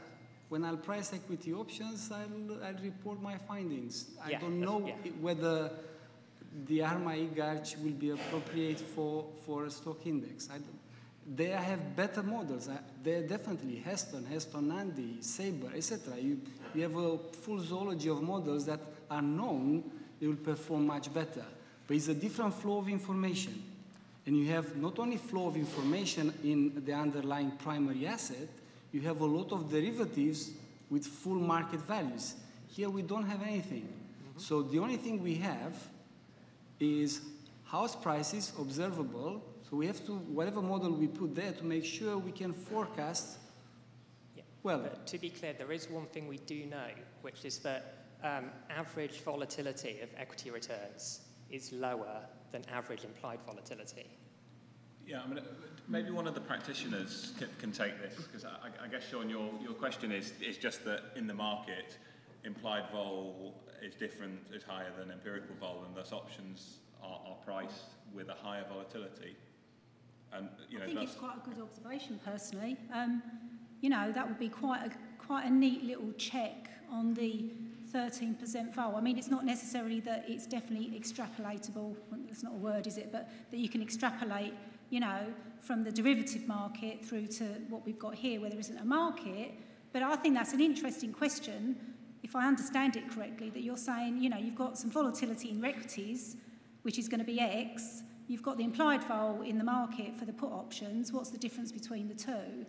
When I'll price equity options, I'll report my findings. I don't know whether the RMI gauge will be appropriate for a stock index. They have better models. They're definitely Heston, Andy, Sabre, etc. You have a full zoology of models that are known, they will perform much better. But it's a different flow of information. And you have not only flow of information in the underlying primary asset, you have a lot of derivatives with full market values. Here we don't have anything. Mm-hmm. So the only thing we have is house prices observable. So we have to, whatever model we put there, to make sure we can forecast. Yeah. Well, but to be clear, there is one thing we do know, which is that average volatility of equity returns is lower than average implied volatility. Yeah, I mean, maybe one of the practitioners can take this, because I guess, Sean, your question is just that in the market, implied vol is different, is higher than empirical vol, and thus options are priced with a higher volatility. And, I think it's quite a good observation, personally. That would be quite a neat little check on the 13% vol. I mean, it's not necessarily that it's definitely extrapolatable. That's not a word, is it? But that you can extrapolate, from the derivative market through to what we've got here, where there isn't a market. But I think that's an interesting question, if I understand it correctly, that you're saying, you've got some volatility in equities, which is going to be X. You've got the implied vol in the market for the put options. What's the difference between the two?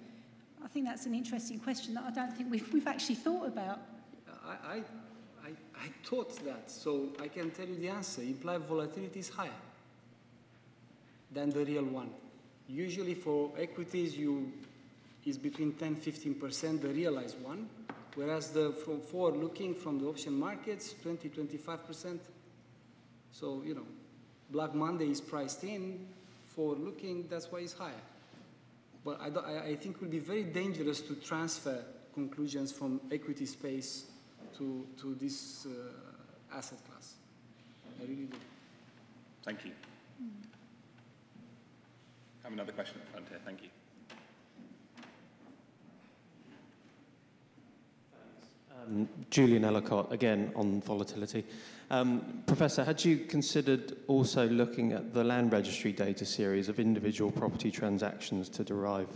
I think that's an interesting question that I don't think we've actually thought about. I thought that, so I can tell you the answer. Implied volatility is higher than the real one. Usually for equities, is between 10-15%, the realized one, whereas from forward-looking from the option markets, 20-25%. So, Black Monday is priced in, forward-looking, that's why it's higher. But I think it would be very dangerous to transfer conclusions from equity space to this asset class. I really do. Thank you. have another question at the front here. Thank you. Julian Ellicott, again on volatility. Professor, had you considered also looking at the land registry data series of individual property transactions to derive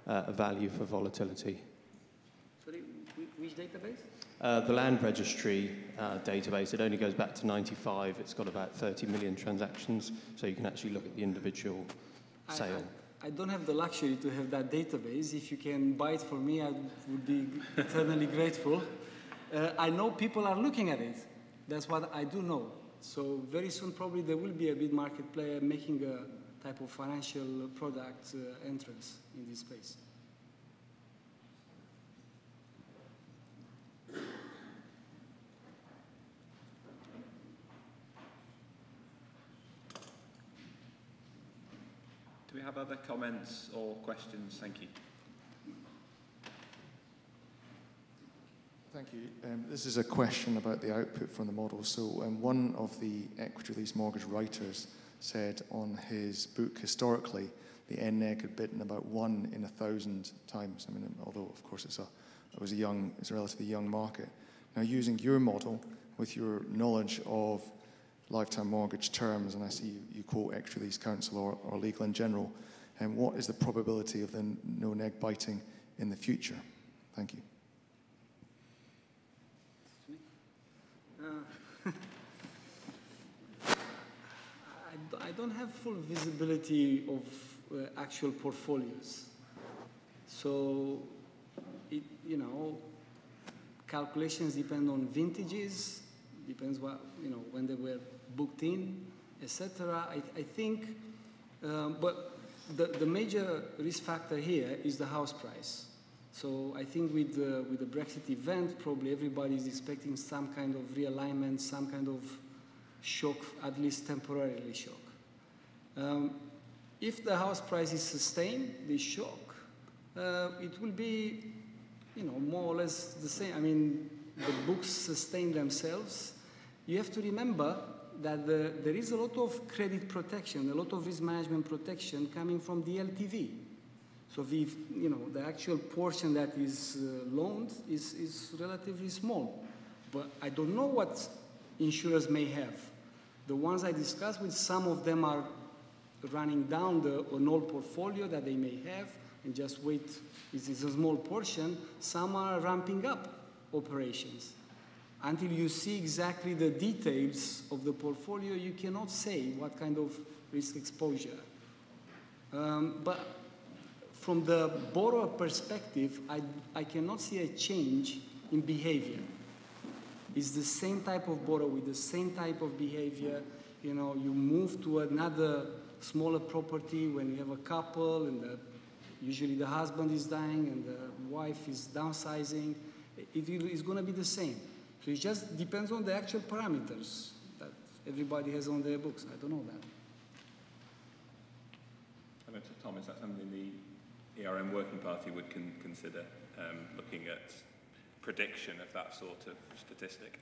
a value for volatility? Sorry, which database? The land registry database, it only goes back to 95. It's got about 30 million transactions, so you can actually look at the individual sale. I don't have the luxury to have that database. If you can buy it for me, I would be eternally grateful. I know people are looking at it. That's what I do know. So very soon, probably, there will be a big market player making a type of financial product entrance in this space. Do we have other comments or questions? Thank you. Thank you. This is a question about the output from the model. So one of the equity release mortgage writers said on his book, historically, the NNEG had bitten about 1 in 1,000 times. I mean, although, of course, it's a relatively young market. Now, using your model, with your knowledge of lifetime mortgage terms, and I see you quote equity release counsel or legal in general, and what is the probability of the no-neg biting in the future? Thank you. I don't have full visibility of actual portfolios. So, calculations depend on vintages, depends when they were booked in, etc. I think, but the major risk factor here is the house price. So I think with the Brexit event, probably everybody is expecting some kind of realignment, some kind of shock, at least temporarily shock. If the house price is sustained, this shock, it will be, more or less the same. I mean, the books sustain themselves. You have to remember that there is a lot of credit protection, a lot of risk management protection coming from the LTV. So the actual portion that is loaned is relatively small. But I don't know what insurers may have. The ones I discussed with, some of them are running down an old portfolio that they may have and just wait. It's a small portion. Some are ramping up operations. Until you see exactly the details of the portfolio, you cannot say what kind of risk exposure. But from the borrower perspective, I cannot see a change in behavior. It's the same type of borrower with the same type of behavior. You move to another smaller property when you have a couple and usually the husband is dying and the wife is downsizing. It is going to be the same. So it just depends on the actual parameters that everybody has on their books. I don't know that. I know, Tom, is that something the ERM Working Party would consider, looking at prediction of that sort of statistic?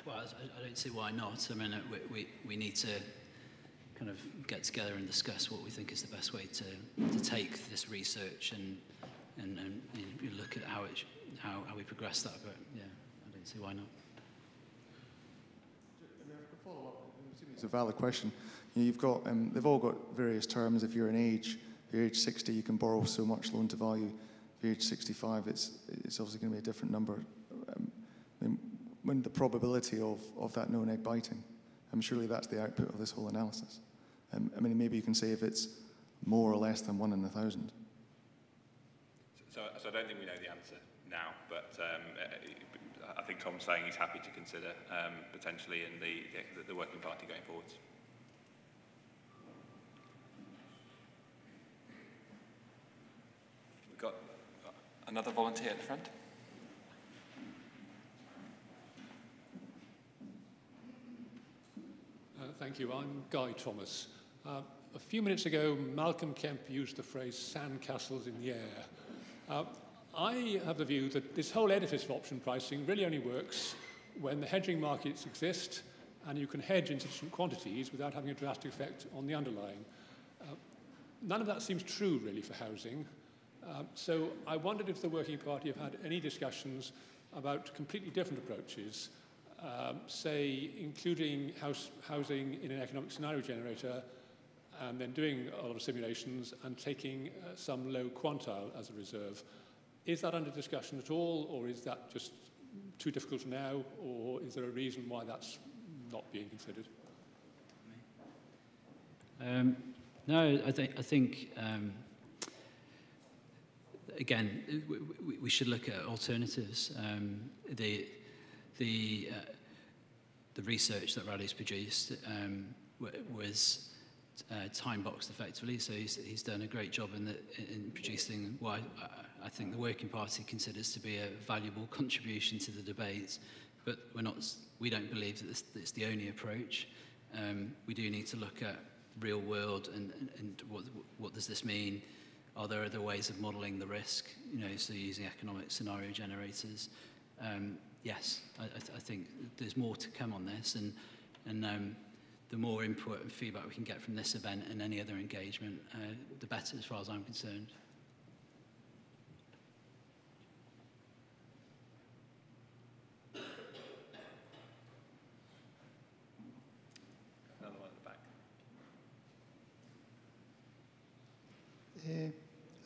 Well, I don't see why not. I mean, we need to kind of get together and discuss what we think is the best way to take this research and look at how we progress that. But yeah, I don't see why not. It's a valid question. You've got they've all got various terms. If you're age 60, you can borrow so much loan to value. If you're age 65, it's obviously going to be a different number. When the probability of that no-neg biting, surely that's the output of this whole analysis. Maybe you can say if it's more or less than 1 in 1,000. So I don't think we know the answer now, but I think Tom's saying he's happy to consider potentially in the Working Party going forwards. We've got another volunteer at the front. Thank you. I'm Guy Thomas. A few minutes ago, Malcolm Kemp used the phrase sandcastles in the air. I have the view that this whole edifice of option pricing really only works when the hedging markets exist and you can hedge in sufficient quantities without having a drastic effect on the underlying. none of that seems true, really, for housing. So I wondered if the Working Party have had any discussions about completely different approaches, say, including housing in an economic scenario generator, and then doing a lot of simulations and taking some low quantile as a reserve. Is that under discussion at all, or is that just too difficult now, or is there a reason why that's not being considered? No, I think again, we should look at alternatives. The research that Raddy's produced was time-boxed effectively, so he's done a great job in producing what I think the Working Party considers to be a valuable contribution to the debate, but we don't believe that it's the only approach. We do need to look at real world and what does this mean? Are there other ways of modelling the risk? So using economic scenario generators. Yes, I think there's more to come on this, and the more input and feedback we can get from this event and any other engagement, the better, as far as I'm concerned. Another one at the back.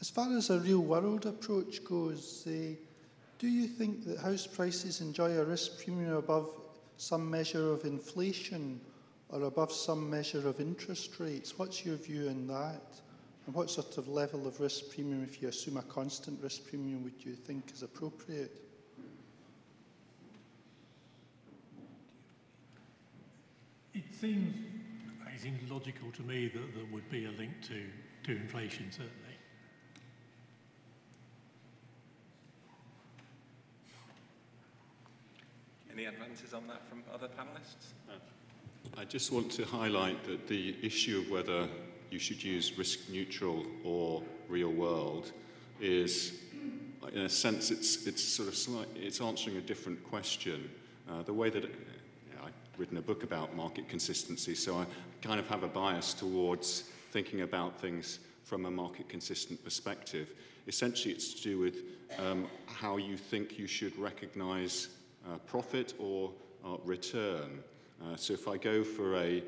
As far as a real-world approach goes, do you think that house prices enjoy a risk premium above some measure of inflation or above some measure of interest rates? What's your view on that? And what sort of level of risk premium, if you assume a constant risk premium, would you think is appropriate? It seems logical to me that there would be a link to inflation, certainly. Any advances on that from other panellists? I just want to highlight that the issue of whether you should use risk neutral or real world is, in a sense, it's sort of it's answering a different question. The way that I've written a book about market consistency, so I kind of have a bias towards thinking about things from a market consistent perspective. Essentially, it's to do with how you think you should recognize profit or return. So if I go for a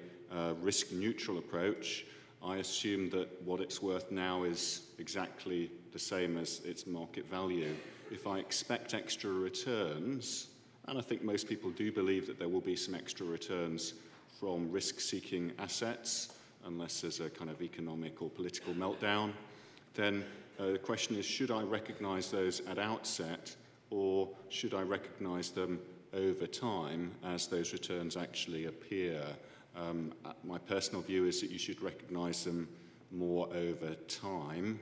risk-neutral approach, I assume that what it's worth now is exactly the same as its market value. If I expect extra returns, and I think most people do believe that there will be some extra returns from risk-seeking assets, unless there's a kind of economic or political meltdown, then the question is, should I recognize those at outset, or should I recognize them over time as those returns actually appear? My personal view is that you should recognize them more over time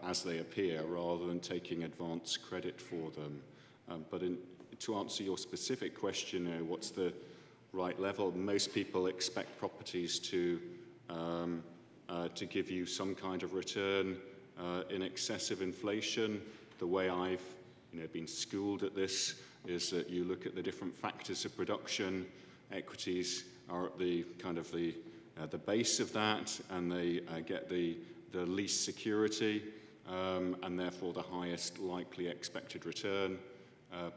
as they appear, rather than taking advance credit for them. To answer your specific question, what's the right level? Most people expect properties to give you some kind of return in excess of inflation. The way I've been schooled at this is that you look at the different factors of production. Equities are at the kind of the base of that, and they get the least security, and therefore the highest likely expected return.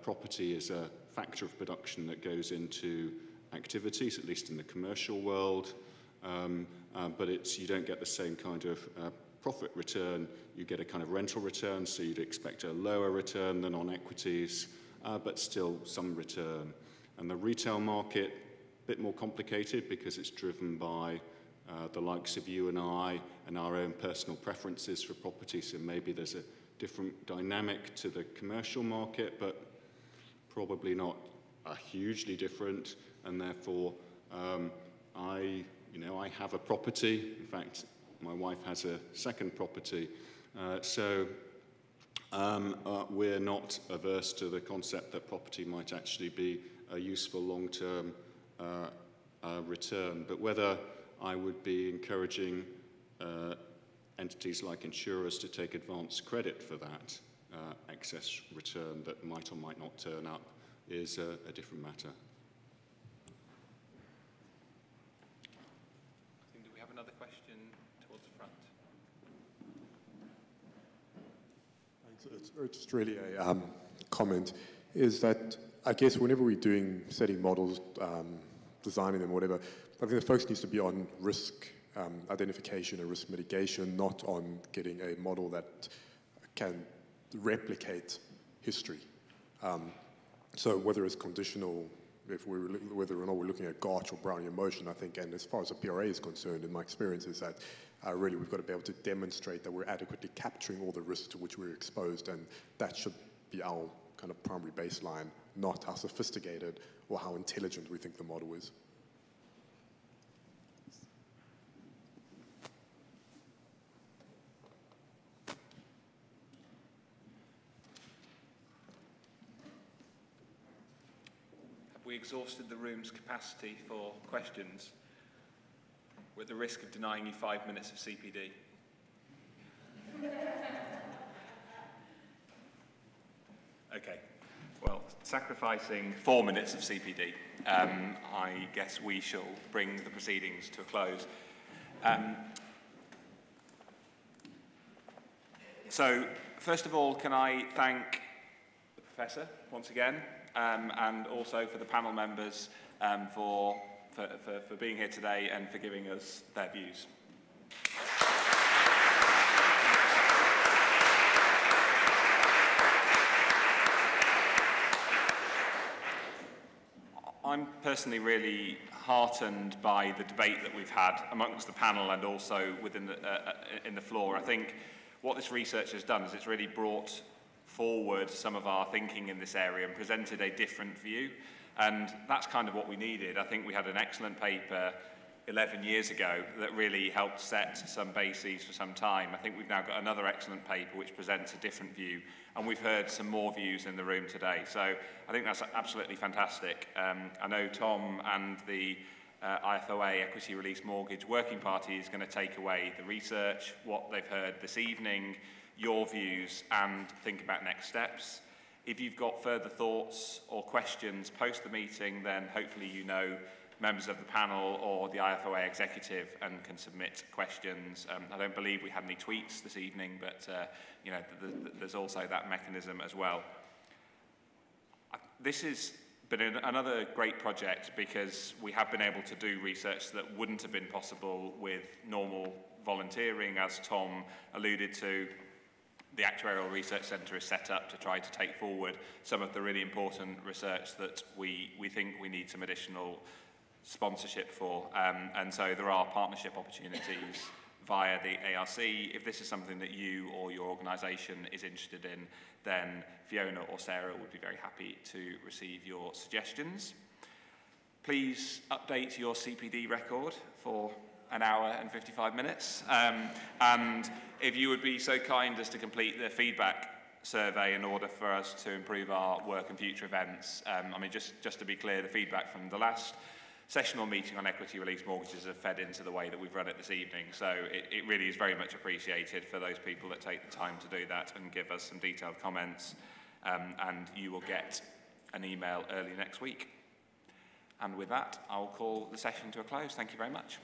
Property is a factor of production that goes into activities, at least in the commercial world, but you don't get the same kind of profit return. You get a kind of rental return, so you'd expect a lower return than on equities, but still some return. And the retail market, a bit more complicated because it's driven by the likes of you and I and our own personal preferences for property, so maybe there's a different dynamic to the commercial market, but probably not hugely different, and therefore I have a property. In fact, my wife has a second property, so we're not averse to the concept that property might actually be a useful long-term return. But whether I would be encouraging entities like insurers to take advance credit for that excess return that might or might not turn up is a different matter. I think, do we have another question towards the front? It's just really a comment, is that I guess whenever we're setting models, designing them, whatever, I think the focus needs to be on risk identification and risk mitigation, not on getting a model that can replicate history. So whether it's conditional, whether or not we're looking at Gotch or Brownian motion, I think, and as far as the PRA is concerned, in my experience, is that really we've got to be able to demonstrate that we're adequately capturing all the risks to which we're exposed, and that should be our kind of primary baseline, not how sophisticated or how intelligent we think the model is. We exhausted the room's capacity for questions, with the risk of denying you 5 minutes of CPD. Okay, well, sacrificing 4 minutes of CPD, I guess we shall bring the proceedings to a close. So, first of all, can I thank the Professor once again, and also for the panel members for being here today and for giving us their views. I'm personally really heartened by the debate that we've had amongst the panel and also within in the floor. I think what this research has done is it's really brought forward some of our thinking in this area and presented a different view, and that's kind of what we needed. I think we had an excellent paper 11 years ago that really helped set some bases for some time. I think we've now got another excellent paper which presents a different view, and we've heard some more views in the room today, so I think that's absolutely fantastic. I know Tom and the IFOA Equity Release Mortgage Working Party is going to take away the research, what they've heard this evening, your views, and think about next steps. If you've got further thoughts or questions post the meeting, then hopefully you know members of the panel or the IFOA executive and can submit questions. I don't believe we had any tweets this evening, but you know, there's also that mechanism as well. This has been another great project because we have been able to do research that wouldn't have been possible with normal volunteering, as Tom alluded to. The Actuarial Research Centre is set up to try to take forward some of the really important research that we think we need some additional sponsorship for. And so there are partnership opportunities via the ARC. If this is something that you or your organisation is interested in, then Fiona or Sarah would be very happy to receive your suggestions. Please update your CPD record for an hour and 55 minutes. And if you would be so kind as to complete the feedback survey in order for us to improve our work and future events. I mean, just to be clear, the feedback from the last sessional meeting on equity release mortgages have fed into the way that we've run it this evening. So it really is very much appreciated for those people that take the time to do that and give us some detailed comments. And you will get an email early next week. And with that, I'll call the session to a close. Thank you very much.